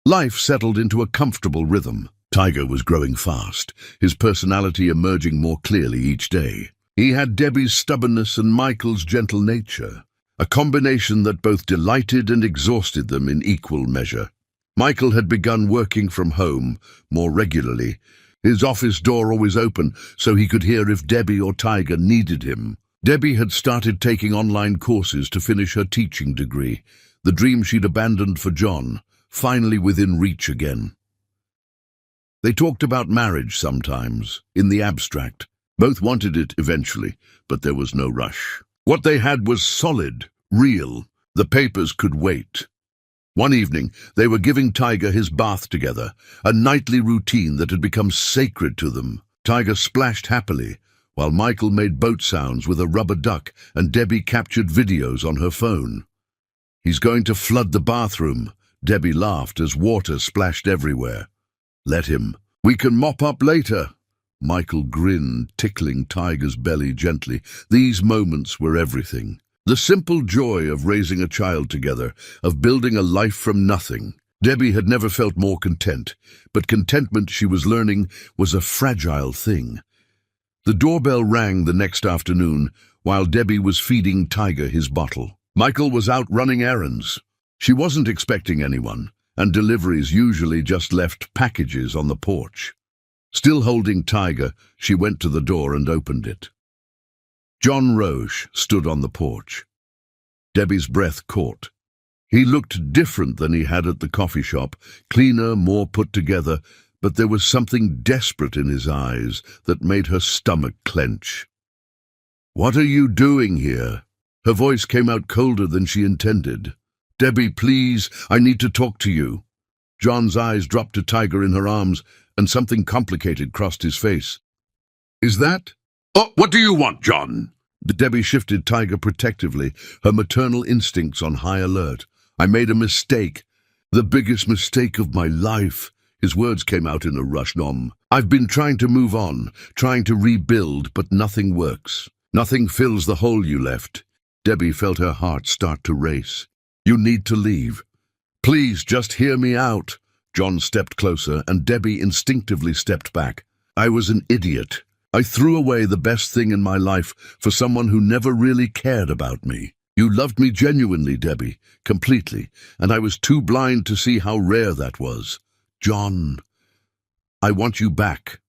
Life settled into a comfortable rhythm. Tiger was growing fast, his personality emerging more clearly each day. He had Debbie's stubbornness and Michael's gentle nature, a combination that both delighted and exhausted them in equal measure. Michael had begun working from home more regularly, his office door always open so he could hear if Debbie or Tiger needed him. Debbie had started taking online courses to finish her teaching degree, the dream she'd abandoned for John, finally within reach again. They talked about marriage sometimes, in the abstract. Both wanted it eventually, but there was no rush. What they had was solid, real. The papers could wait. One evening, they were giving Tiger his bath together, a nightly routine that had become sacred to them. Tiger splashed happily, while Michael made boat sounds with a rubber duck and Debbie captured videos on her phone. "He's going to flood the bathroom," Debbie laughed as water splashed everywhere. "Let him. We can mop up later." Michael grinned, tickling Tiger's belly gently. These moments were everything. The simple joy of raising a child together, of building a life from nothing. Debbie had never felt more content, but contentment, she was learning, was a fragile thing. The doorbell rang the next afternoon, while Debbie was feeding Tiger his bottle. Michael was out running errands. She wasn't expecting anyone, and deliveries usually just left packages on the porch. Still holding Tiger, she went to the door and opened it. John Roche stood on the porch. Debbie's breath caught. He looked different than he had at the coffee shop, cleaner, more put together, but there was something desperate in his eyes that made her stomach clench. "What are you doing here?" Her voice came out colder than she intended. "Debbie, please, I need to talk to you." John's eyes dropped to Tiger in her arms, and something complicated crossed his face. "Is that—" "Oh, what do you want, John?" Debbie shifted Tiger protectively, her maternal instincts on high alert. "I made a mistake. The biggest mistake of my life." His words came out in a rush. "I've been trying to move on, trying to rebuild, but nothing works. Nothing fills the hole you left." Debbie felt her heart start to race. "You need to leave. Please, just hear me out." John stepped closer, and Debbie instinctively stepped back. "I was an idiot. I threw away the best thing in my life for someone who never really cared about me. You loved me genuinely, Debbie, completely, and I was too blind to see how rare that was. John, I want you back."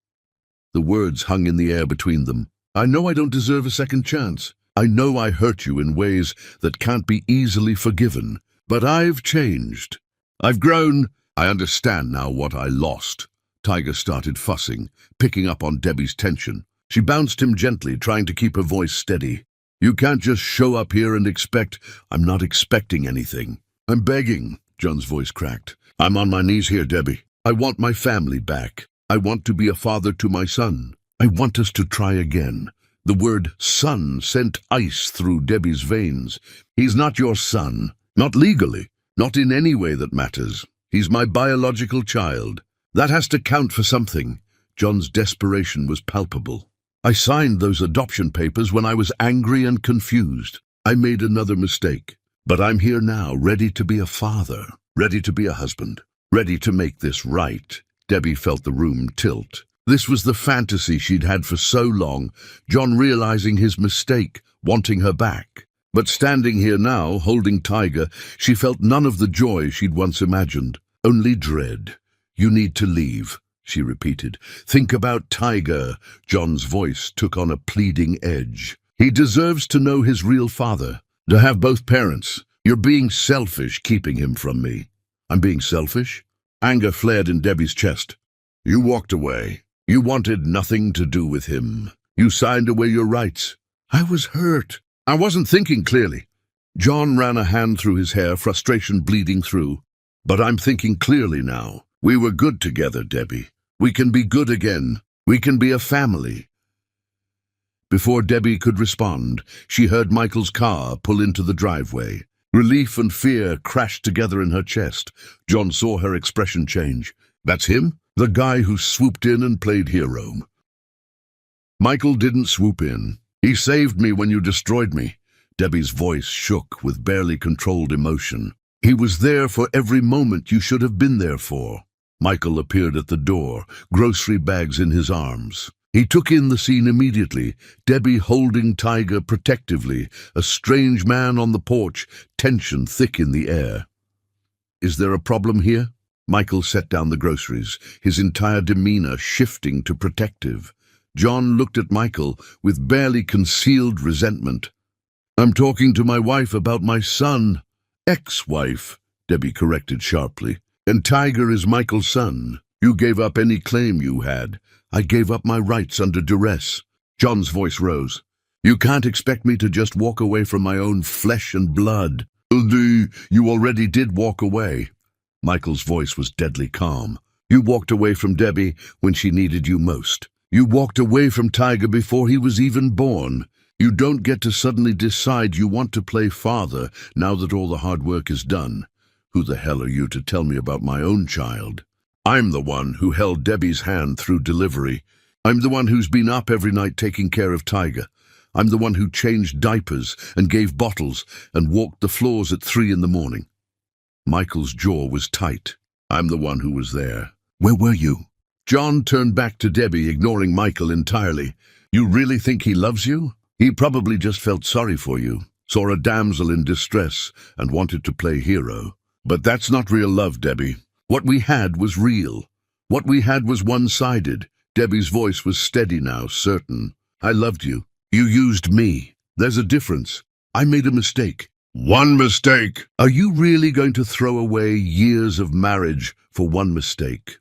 The words hung in the air between them. I know I don't deserve a second chance. I know I hurt you in ways that can't be easily forgiven. But I've changed. I've grown. I understand now what I lost. Tiger started fussing, picking up on Debbie's tension. She bounced him gently, trying to keep her voice steady. You can't just show up here and expect. I'm not expecting anything. I'm begging. John's voice cracked. I'm on my knees here, Debbie. I want my family back. I want to be a father to my son. I want us to try again. The word son sent ice through Debbie's veins. He's not your son. Not legally. Not in any way that matters. He's my biological child. That has to count for something. John's desperation was palpable. I signed those adoption papers when I was angry and confused. I made another mistake. But I'm here now, ready to be a father, ready to be a husband, ready to make this right. Debbie felt the room tilt. This was the fantasy she'd had for so long, John realizing his mistake, wanting her back. But standing here now, holding Tiger, she felt none of the joy she'd once imagined, only dread. You need to leave, she repeated. Think about Tiger. John's voice took on a pleading edge. He deserves to know his real father, to have both parents. You're being selfish keeping him from me. I'm being selfish? Anger flared in Debbie's chest. You walked away. You wanted nothing to do with him. You signed away your rights. I was hurt. I wasn't thinking clearly. John ran a hand through his hair, frustration bleeding through. But I'm thinking clearly now. We were good together, Debbie. We can be good again. We can be a family. Before Debbie could respond, she heard Michael's car pull into the driveway. Relief and fear crashed together in her chest. John saw her expression change. That's him? The guy who swooped in and played hero. Michael didn't swoop in. He saved me when you destroyed me. Debbie's voice shook with barely controlled emotion. He was there for every moment you should have been there for. Michael appeared at the door, grocery bags in his arms. He took in the scene immediately, Debbie holding Tiger protectively, a strange man on the porch, tension thick in the air. Is there a problem here? Michael set down the groceries, his entire demeanor shifting to protective. John looked at Michael with barely concealed resentment. I'm talking to my wife about my son. Ex-wife, Debbie corrected sharply. And Tiger is Michael's son. You gave up any claim you had. I gave up my rights under duress. John's voice rose. You can't expect me to just walk away from my own flesh and blood. You already did walk away. Michael's voice was deadly calm. You walked away from Debbie when she needed you most. You walked away from Tiger before he was even born. You don't get to suddenly decide you want to play father now that all the hard work is done. Who the hell are you to tell me about my own child? I'm the one who held Debbie's hand through delivery. I'm the one who's been up every night taking care of Tiger. I'm the one who changed diapers and gave bottles and walked the floors at 3 a.m. Michael's jaw was tight. I'm the one who was there. Where were you? John turned back to Debbie, ignoring Michael entirely. You really think he loves you? He probably just felt sorry for you, saw a damsel in distress and wanted to play hero. But that's not real love, Debbie. What we had was real. What we had was one-sided. Debbie's voice was steady now, certain. I loved you. You used me. There's a difference. I made a mistake. One mistake? Are you really going to throw away years of marriage for one mistake?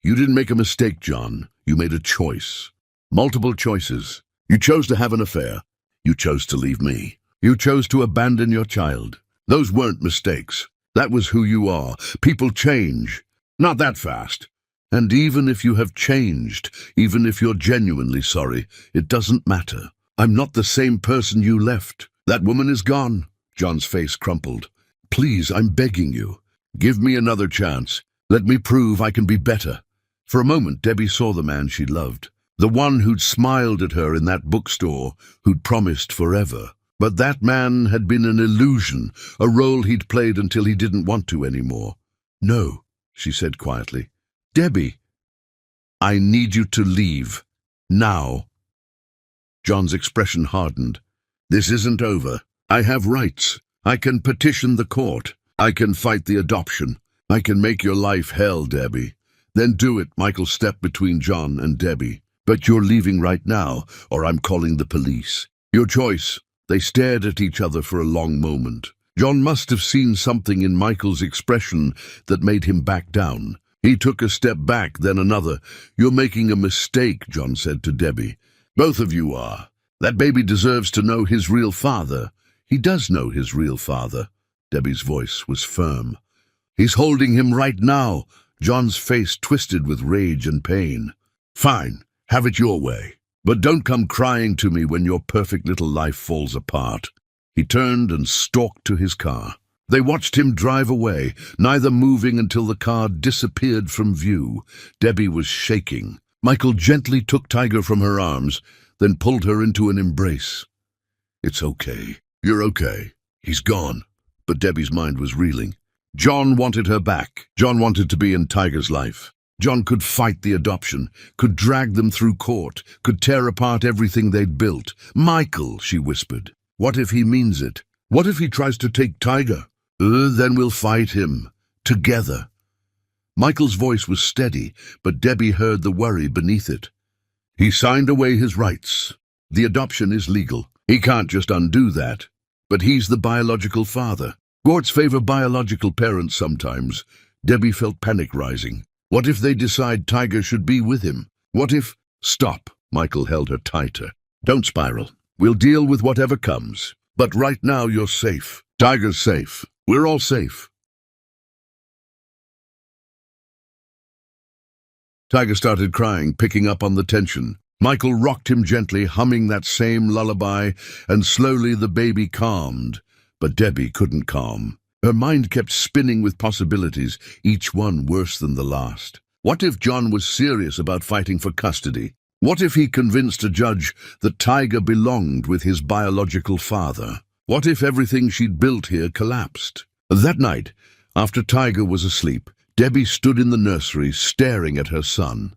You didn't make a mistake, John. You made a choice. Multiple choices. You chose to have an affair. You chose to leave me. You chose to abandon your child. Those weren't mistakes. That was who you are. People change. Not that fast. And even if you have changed, even if you're genuinely sorry, it doesn't matter. I'm not the same person you left. That woman is gone. John's face crumpled. Please, I'm begging you. Give me another chance. Let me prove I can be better. For a moment, Debbie saw the man she loved. The one who'd smiled at her in that bookstore, who'd promised forever. But that man had been an illusion, a role he'd played until he didn't want to anymore. No, she said quietly. Debbie, I need you to leave. Now. John's expression hardened. This isn't over. I have rights. I can petition the court. I can fight the adoption. I can make your life hell, Debbie. Then do it. Michael stepped between John and Debbie. But you're leaving right now, or I'm calling the police. Your choice." They stared at each other for a long moment. John must have seen something in Michael's expression that made him back down. He took a step back, then another. "You're making a mistake," John said to Debbie. "Both of you are. That baby deserves to know his real father." "He does know his real father." Debbie's voice was firm. "He's holding him right now." John's face twisted with rage and pain. "Fine, have it your way. But don't come crying to me when your perfect little life falls apart." He turned and stalked to his car. They watched him drive away, neither moving until the car disappeared from view. Debbie was shaking. Michael gently took Tiger from her arms, then pulled her into an embrace. "It's okay. You're okay. He's gone." But Debbie's mind was reeling. John wanted her back. John wanted to be in Tiger's life. John could fight the adoption, could drag them through court, could tear apart everything they'd built. "Michael," she whispered, "what if he means it? What if he tries to take Tiger? Then we'll fight him. Together." Michael's voice was steady, but Debbie heard the worry beneath it. "He signed away his rights. The adoption is legal. He can't just undo that. But he's the biological father. Courts favor biological parents sometimes." Debbie felt panic rising. What if they decide Tiger should be with him? What if— "Stop." Michael held her tighter. "Don't spiral. We'll deal with whatever comes. But right now you're safe. Tiger's safe. We're all safe." Tiger started crying, picking up on the tension. Michael rocked him gently, humming that same lullaby, and slowly the baby calmed. But Debbie couldn't calm. Her mind kept spinning with possibilities, each one worse than the last. What if John was serious about fighting for custody? What if he convinced a judge that Tiger belonged with his biological father? What if everything she'd built here collapsed? That night, after Tiger was asleep, Debbie stood in the nursery, staring at her son.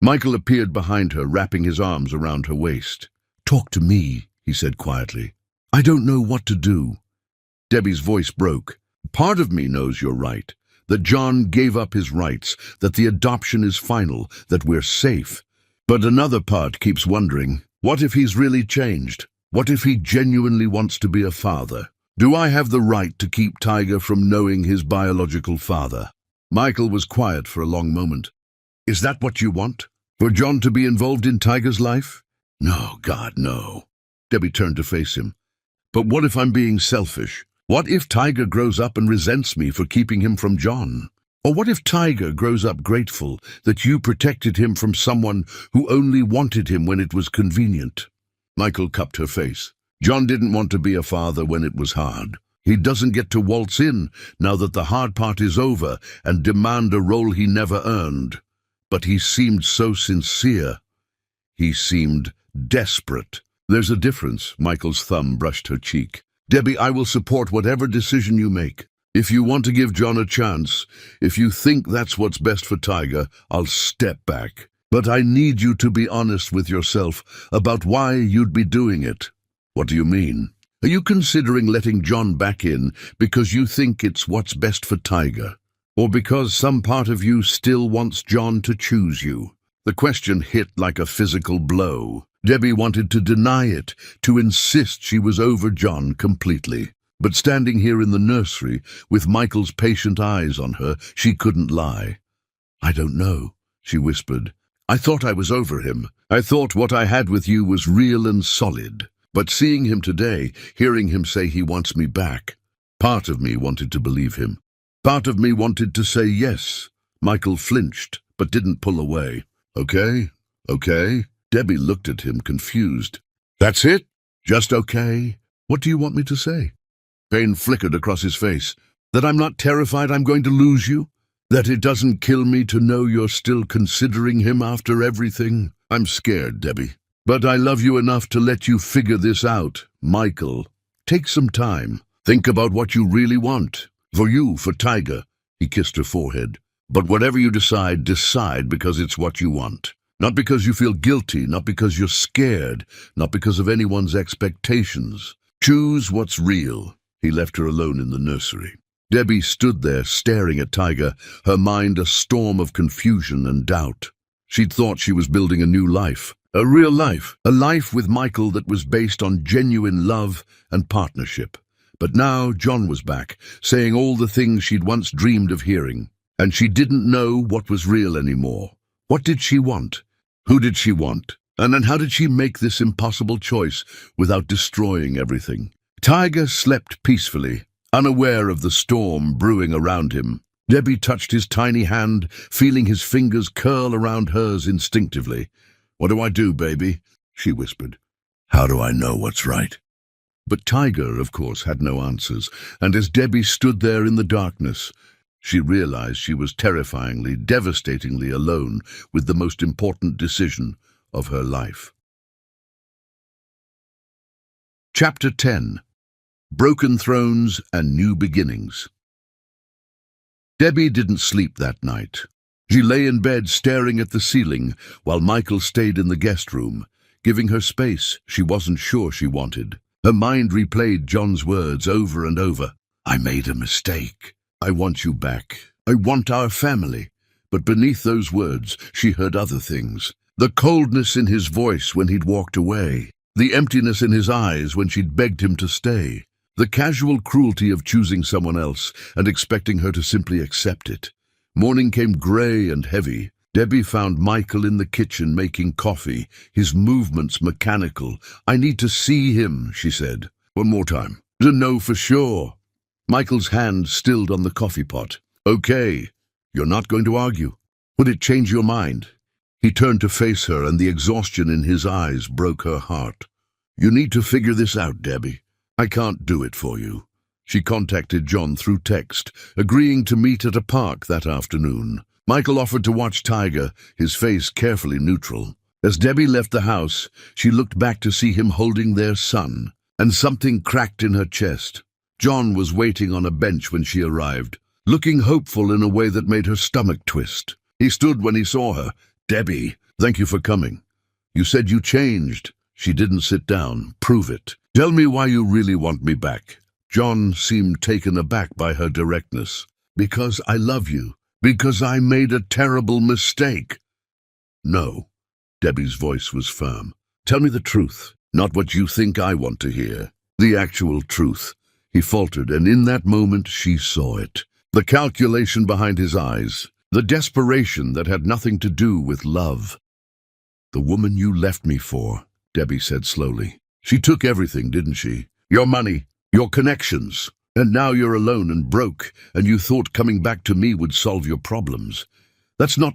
Michael appeared behind her, wrapping his arms around her waist. "Talk to me," he said quietly. "I don't know what to do." Debbie's voice broke. "Part of me knows you're right, that John gave up his rights, that the adoption is final, that we're safe. But another part keeps wondering, what if he's really changed? What if he genuinely wants to be a father? Do I have the right to keep Tiger from knowing his biological father?" Michael was quiet for a long moment. "Is that what you want? For John to be involved in Tiger's life?" "No, God, no." Debbie turned to face him. "But what if I'm being selfish? What if Tiger grows up and resents me for keeping him from John? Or what if Tiger grows up grateful that you protected him from someone who only wanted him when it was convenient?" Michael cupped her face. "John didn't want to be a father when it was hard. He doesn't get to waltz in now that the hard part is over and demand a role he never earned. But he seemed so sincere. He seemed desperate." "There's a difference." Michael's thumb brushed her cheek. "Debbie, I will support whatever decision you make. If you want to give John a chance, if you think that's what's best for Tiger, I'll step back. But I need you to be honest with yourself about why you'd be doing it." "What do you mean? Are you considering letting John back in because you think it's what's best for Tiger? Or because some part of you still wants John to choose you?" The question hit like a physical blow. Debbie wanted to deny it, to insist she was over John completely. But standing here in the nursery, with Michael's patient eyes on her, she couldn't lie. "I don't know," she whispered. "I thought I was over him. I thought what I had with you was real and solid. But seeing him today, hearing him say he wants me back, part of me wanted to believe him. Part of me wanted to say yes." Michael flinched, but didn't pull away. "Okay, okay." Debbie looked at him, confused. "That's it? Just okay? What do you want me to say?" Pain flickered across his face. "That I'm not terrified I'm going to lose you? That it doesn't kill me to know you're still considering him after everything? I'm scared, Debbie. But I love you enough to let you figure this out. Michael, take some time. Think about what you really want. For you, for Tiger." He kissed her forehead. "But whatever you decide, decide because it's what you want. Not because you feel guilty, not because you're scared, not because of anyone's expectations. Choose what's real." He left her alone in the nursery. Debbie stood there, staring at Tiger, her mind a storm of confusion and doubt. She'd thought she was building a new life, a real life, a life with Michael that was based on genuine love and partnership. But now John was back, saying all the things she'd once dreamed of hearing. And she didn't know what was real anymore. What did she want? Who did she want? And then how did she make this impossible choice without destroying everything? Tiger slept peacefully, unaware of the storm brewing around him. Debbie touched his tiny hand, feeling his fingers curl around hers instinctively. "What do I do, baby?" she whispered. "How do I know what's right?" But Tiger, of course, had no answers, and as Debbie stood there in the darkness, she realized she was terrifyingly, devastatingly alone with the most important decision of her life. Chapter 10. Broken Thrones and New Beginnings. Debbie didn't sleep that night. She lay in bed staring at the ceiling while Michael stayed in the guest room, giving her space she wasn't sure she wanted. Her mind replayed John's words over and over. "I made a mistake. I want you back. I want our family." But beneath those words, she heard other things. The coldness in his voice when he'd walked away. The emptiness in his eyes when she'd begged him to stay. The casual cruelty of choosing someone else and expecting her to simply accept it. Morning came grey and heavy. Debbie found Michael in the kitchen making coffee, his movements mechanical. "I need to see him," she said. "One more time." "To know for sure." Michael's hand stilled on the coffee pot. "Okay, you're not going to argue. Would it change your mind?" He turned to face her, and the exhaustion in his eyes broke her heart. "You need to figure this out, Debbie. I can't do it for you." She contacted John through text, agreeing to meet at a park that afternoon. Michael offered to watch Tiger, his face carefully neutral. As Debbie left the house, she looked back to see him holding their son, and something cracked in her chest. John was waiting on a bench when she arrived, looking hopeful in a way that made her stomach twist. He stood when he saw her. "Debbie, thank you for coming. You said you changed." She didn't sit down. "Prove it. Tell me why you really want me back." John seemed taken aback by her directness. "Because I love you. Because I made a terrible mistake." "No." Debbie's voice was firm. "Tell me the truth, not what you think I want to hear. The actual truth." He faltered, and in that moment she saw it. The calculation behind his eyes, the desperation that had nothing to do with love. "The woman you left me for," Debbie said slowly. "She took everything, didn't she? Your money, your connections. And now you're alone and broke, and you thought coming back to me would solve your problems. That's not...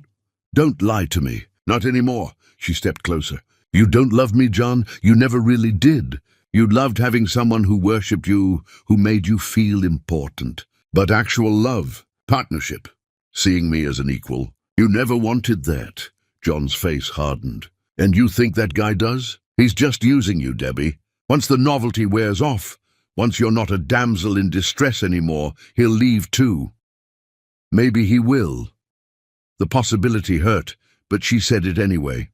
Don't lie to me. Not anymore." She stepped closer. "You don't love me, John. You never really did. You loved having someone who worshipped you, who made you feel important. But actual love, partnership, seeing me as an equal, you never wanted that." John's face hardened. "And you think that guy does? He's just using you, Debbie. Once the novelty wears off, once you're not a damsel in distress anymore, he'll leave too." "Maybe he will." The possibility hurt, but she said it anyway.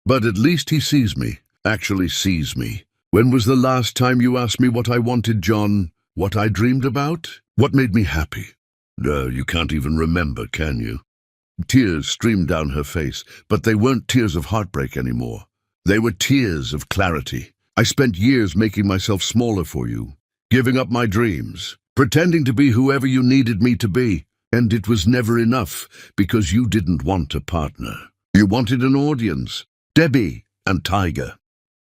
"But at least he sees me, actually sees me. When was the last time you asked me what I wanted, John? What I dreamed about? What made me happy? No, you can't even remember, can you?" Tears streamed down her face, but they weren't tears of heartbreak anymore. They were tears of clarity. "I spent years making myself smaller for you, giving up my dreams, pretending to be whoever you needed me to be. And it was never enough, because you didn't want a partner. You wanted an audience. Debbie and Tiger."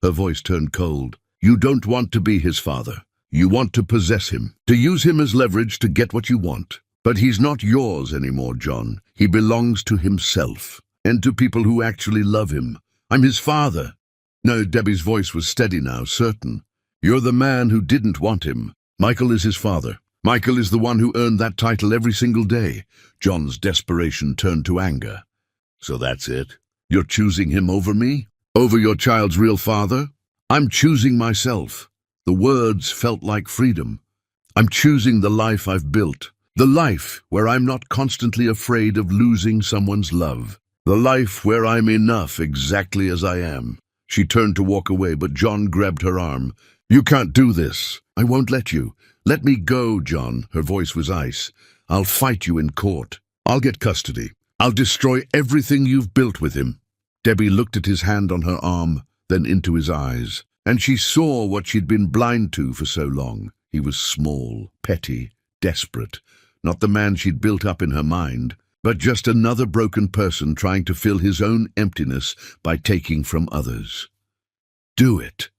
Her voice turned cold. "You don't want to be his father. You want to possess him, to use him as leverage to get what you want. But he's not yours anymore, John. He belongs to himself, and to people who actually love him. I'm his father." No, Debbie's voice was steady now, certain. "You're the man who didn't want him. Michael is his father. Michael is the one who earned that title every single day." John's desperation turned to anger. "So that's it? You're choosing him over me? Over your child's real father?" "I'm choosing myself." The words felt like freedom. "I'm choosing the life I've built. The life where I'm not constantly afraid of losing someone's love. The life where I'm enough exactly as I am." She turned to walk away, but John grabbed her arm. "You can't do this. I won't let you. Let me go, John." Her voice was ice. "I'll fight you in court. I'll get custody. I'll destroy everything you've built with him." Debbie looked at his hand on her arm, then into his eyes, and she saw what she'd been blind to for so long. He was small, petty, desperate, not the man she'd built up in her mind, but just another broken person trying to fill his own emptiness by taking from others. "Do it."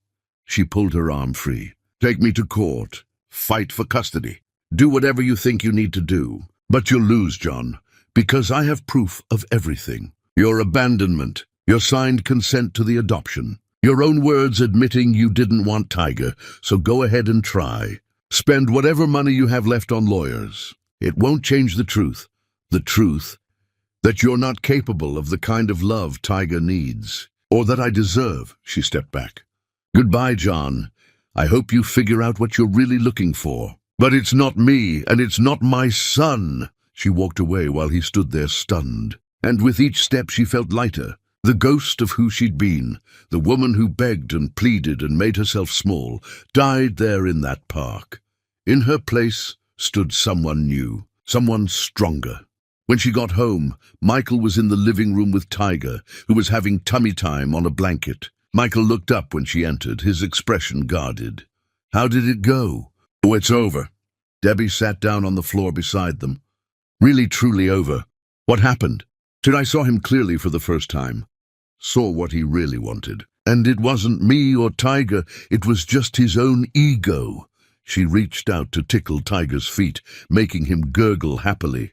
She pulled her arm free. "Take me to court. Fight for custody. Do whatever you think you need to do. But you'll lose, John, because I have proof of everything. Your abandonment, your signed consent to the adoption, your own words admitting you didn't want Tiger, so go ahead and try. Spend whatever money you have left on lawyers. It won't change the truth that you're not capable of the kind of love Tiger needs, or that I deserve." She stepped back. "Goodbye, John. I hope you figure out what you're really looking for. But it's not me, and it's not my son." She walked away while he stood there stunned, and with each step she felt lighter. The ghost of who she'd been, the woman who begged and pleaded and made herself small, died there in that park. In her place stood someone new, someone stronger. When she got home, Michael was in the living room with Tiger, who was having tummy time on a blanket. Michael looked up when she entered, his expression guarded. "How did it go?" "Oh, it's over." Debbie sat down on the floor beside them. "Really, truly over. What happened?" I saw him clearly for the first time. Saw what he really wanted. And it wasn't me or Tiger, it was just his own ego. She reached out to tickle Tiger's feet, making him gurgle happily.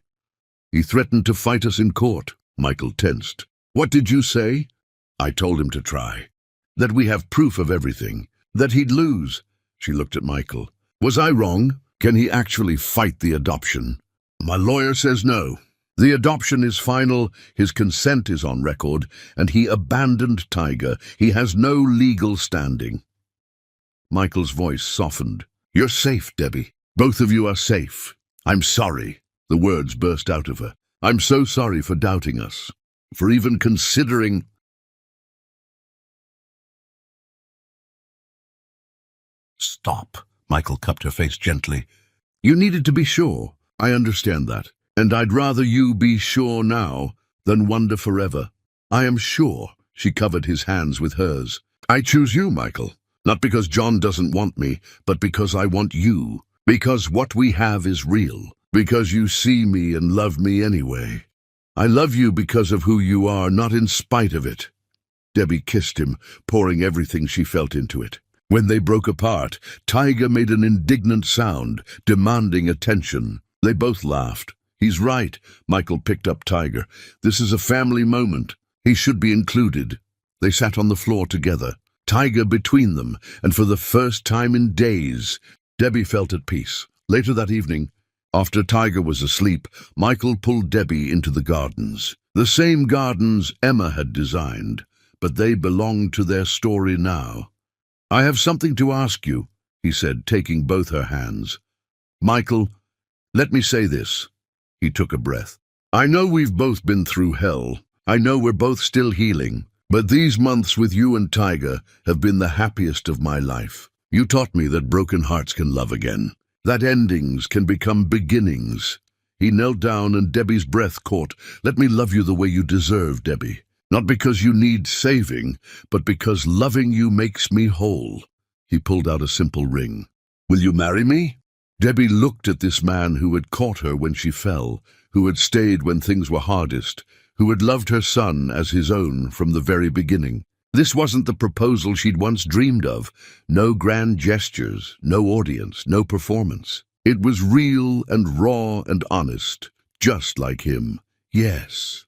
"He threatened to fight us in court." Michael tensed. "What did you say?" "I told him to try. That we have proof of everything. That he'd lose." She looked at Michael. "Was I wrong? Can he actually fight the adoption?" "My lawyer says no. The adoption is final, his consent is on record, and he abandoned Tiger. He has no legal standing." Michael's voice softened. "You're safe, Debbie. Both of you are safe. I'm sorry." The words burst out of her. "I'm so sorry for doubting us, for even considering—" "Stop," Michael cupped her face gently. "You needed to be sure. I understand that. And I'd rather you be sure now than wonder forever. I am sure." She covered his hands with hers. "I choose you, Michael. Not because John doesn't want me, but because I want you. Because what we have is real. Because you see me and love me anyway. I love you because of who you are, not in spite of it." Debbie kissed him, pouring everything she felt into it. When they broke apart, Tiger made an indignant sound, demanding attention. They both laughed. "He's right." Michael picked up Tiger. "This is a family moment. He should be included." They sat on the floor together, Tiger between them, and for the first time in days, Debbie felt at peace. Later that evening, after Tiger was asleep, Michael pulled Debbie into the gardens. The same gardens Emma had designed, but they belonged to their story now. "I have something to ask you," he said, taking both her hands. "Michael, let me say this." He took a breath. "I know we've both been through hell. I know we're both still healing. But these months with you and Tiger have been the happiest of my life. You taught me that broken hearts can love again, that endings can become beginnings." He knelt down and Debbie's breath caught. "Let me love you the way you deserve, Debbie. Not because you need saving, but because loving you makes me whole." He pulled out a simple ring. "Will you marry me?" Debbie looked at this man who had caught her when she fell, who had stayed when things were hardest, who had loved her son as his own from the very beginning. This wasn't the proposal she'd once dreamed of. No grand gestures, no audience, no performance. It was real and raw and honest, just like him. "Yes."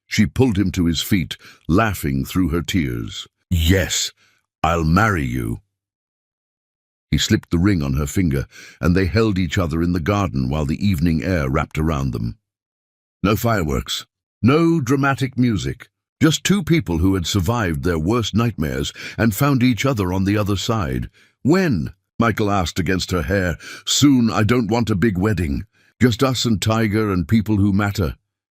She pulled him to his feet, laughing through her tears. "Yes, I'll marry you." He slipped the ring on her finger, and they held each other in the garden while the evening air wrapped around them. No fireworks, no dramatic music, just two people who had survived their worst nightmares and found each other on the other side. "When?" Michael asked against her hair. "Soon. I don't want a big wedding. Just us and Tiger and people who matter."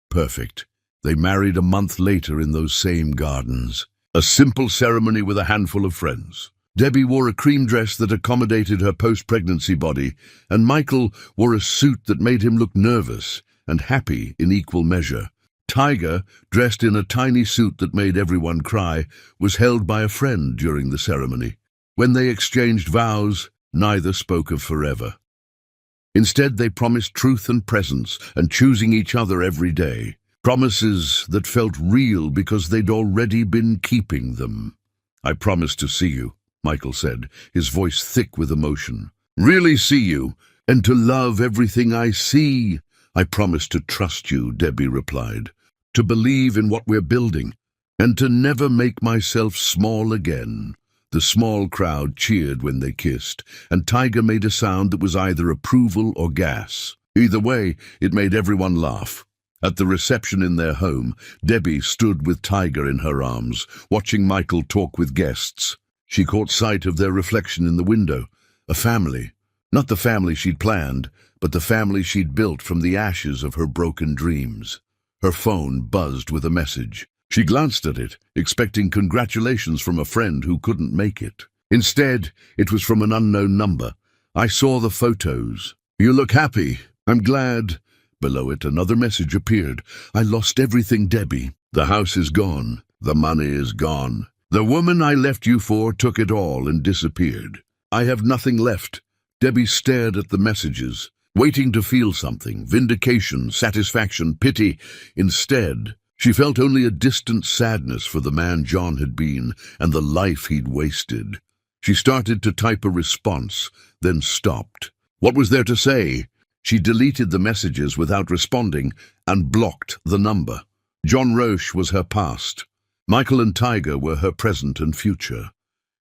Perfect. They married a month later in those same gardens. A simple ceremony with a handful of friends. Debbie wore a cream dress that accommodated her post-pregnancy body, and Michael wore a suit that made him look nervous and happy in equal measure. Tiger, dressed in a tiny suit that made everyone cry, was held by a friend during the ceremony. When they exchanged vows, neither spoke of forever. Instead, they promised truth and presence and choosing each other every day. Promises that felt real because they'd already been keeping them. "I promise to see you," Michael said, his voice thick with emotion. "Really see you, and to love everything I see." "I promise to trust you," Debbie replied, "to believe in what we're building, and to never make myself small again." The small crowd cheered when they kissed, and Tiger made a sound that was either approval or gas. Either way, it made everyone laugh. At the reception in their home, Debbie stood with Tiger in her arms, watching Michael talk with guests. She caught sight of their reflection in the window. A family. Not the family she'd planned, but the family she'd built from the ashes of her broken dreams. Her phone buzzed with a message. She glanced at it, expecting congratulations from a friend who couldn't make it. Instead, it was from an unknown number. "I saw the photos. You look happy. I'm glad." Below it, another message appeared. "I lost everything, Debbie. The house is gone. The money is gone. The woman I left you for took it all and disappeared. I have nothing left." Debbie stared at the messages, waiting to feel something, vindication, satisfaction, pity. Instead, she felt only a distant sadness for the man John had been and the life he'd wasted. She started to type a response, then stopped. What was there to say? She deleted the messages without responding and blocked the number. John Roche was her past. Michael and Tiger were her present and future.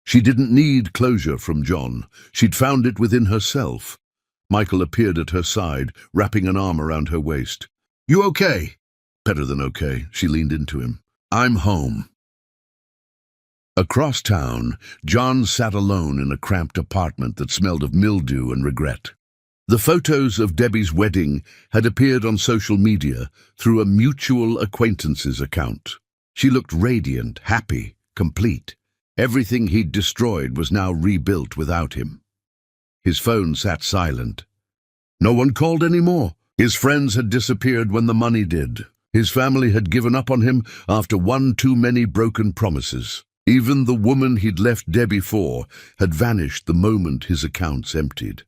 She didn't need closure from John. She'd found it within herself. Michael appeared at her side, wrapping an arm around her waist. "You okay?" "Better than okay." She leaned into him. "I'm home." Across town, John sat alone in a cramped apartment that smelled of mildew and regret. The photos of Debbie's wedding had appeared on social media through a mutual acquaintance's account. She looked radiant, happy, complete. Everything he'd destroyed was now rebuilt without him. His phone sat silent. No one called anymore. His friends had disappeared when the money did. His family had given up on him after one too many broken promises. Even the woman he'd left Debbie for had vanished the moment his accounts emptied.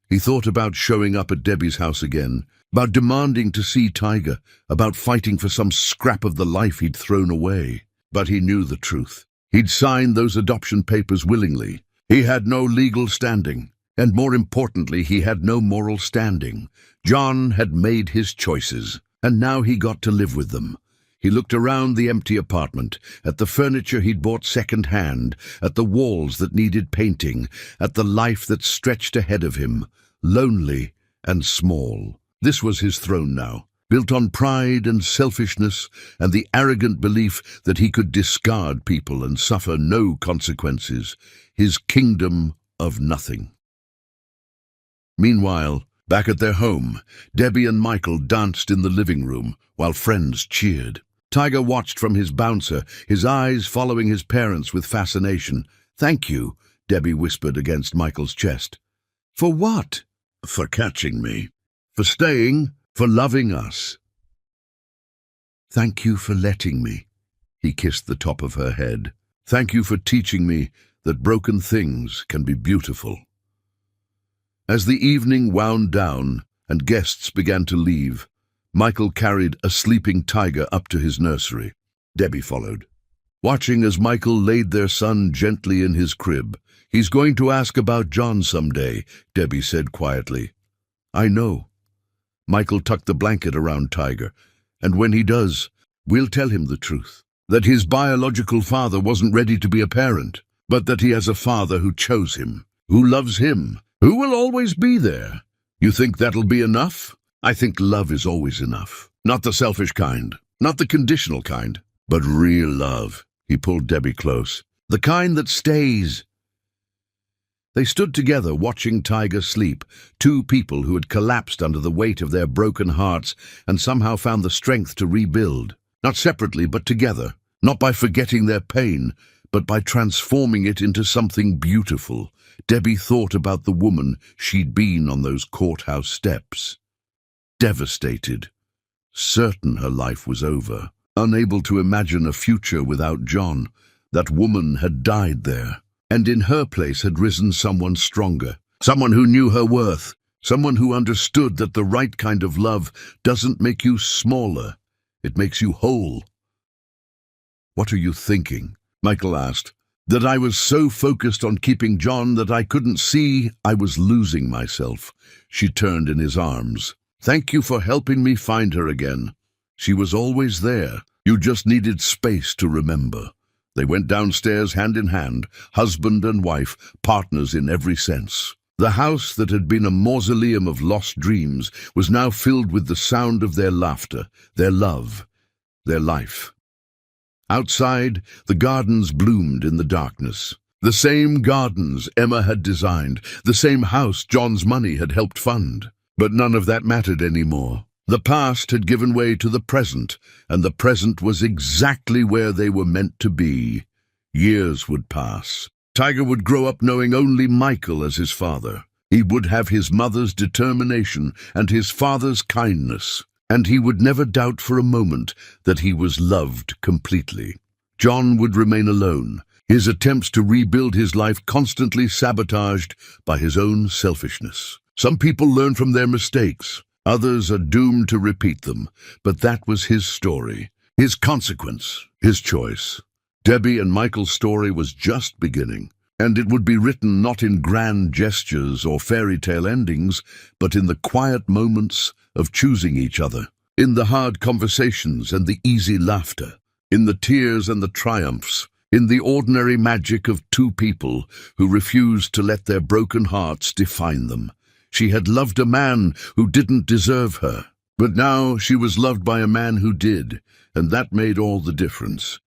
He thought about showing up at Debbie's house again, about demanding to see Tiger, about fighting for some scrap of the life he'd thrown away. But he knew the truth. He'd signed those adoption papers willingly. He had no legal standing, and more importantly, he had no moral standing. John had made his choices, and now he got to live with them. He looked around the empty apartment, at the furniture he'd bought second-hand, at the walls that needed painting, at the life that stretched ahead of him, lonely and small. This was his throne now, built on pride and selfishness and the arrogant belief that he could discard people and suffer no consequences, his kingdom of nothing. Meanwhile, back at their home, Debbie and Michael danced in the living room while friends cheered. Tiger watched from his bouncer, his eyes following his parents with fascination. "Thank you," Debbie whispered against Michael's chest. "For what?" "For catching me. For staying. For loving us." "Thank you for letting me." He kissed the top of her head. "Thank you for teaching me that broken things can be beautiful." As the evening wound down and guests began to leave, Michael carried a sleeping Tiger up to his nursery. Debbie followed, watching as Michael laid their son gently in his crib. "He's going to ask about John someday," Debbie said quietly. "I know." Michael tucked the blanket around Tiger, "And when he does, we'll tell him the truth. That his biological father wasn't ready to be a parent, but that he has a father who chose him, who loves him, who will always be there. You think that'll be enough? I think love is always enough. Not the selfish kind, not the conditional kind, but real love." He pulled Debbie close. "The kind that stays." They stood together watching Tiger sleep, two people who had collapsed under the weight of their broken hearts and somehow found the strength to rebuild. Not separately, but together. Not by forgetting their pain, but by transforming it into something beautiful. Debbie thought about the woman she'd been on those courthouse steps. Devastated. certain her life was over, unable to imagine a future without John. That woman had died there, and in her place had risen someone stronger, someone who knew her worth, someone who understood that the right kind of love doesn't make you smaller, it makes you whole. "What are you thinking?" Michael asked. "That I was so focused on keeping John that I couldn't see I was losing myself." She turned in his arms. "Thank you for helping me find her again. She was always there. You just needed space to remember." They went downstairs hand in hand, husband and wife, partners in every sense. The house that had been a mausoleum of lost dreams was now filled with the sound of their laughter, their love, their life. Outside, the gardens bloomed in the darkness. The same gardens Emma had designed, the same house John's money had helped fund. But none of that mattered anymore. The past had given way to the present, and the present was exactly where they were meant to be. Years would pass. Tiger would grow up knowing only Michael as his father. He would have his mother's determination and his father's kindness, and he would never doubt for a moment that he was loved completely. John would remain alone, his attempts to rebuild his life constantly sabotaged by his own selfishness. Some people learn from their mistakes. Others are doomed to repeat them, but that was his story, his consequence, his choice. Debbie and Michael's story was just beginning, and it would be written not in grand gestures or fairy tale endings, but in the quiet moments of choosing each other, in the hard conversations and the easy laughter, in the tears and the triumphs, in the ordinary magic of two people who refused to let their broken hearts define them. She had loved a man who didn't deserve her, but now she was loved by a man who did, and that made all the difference.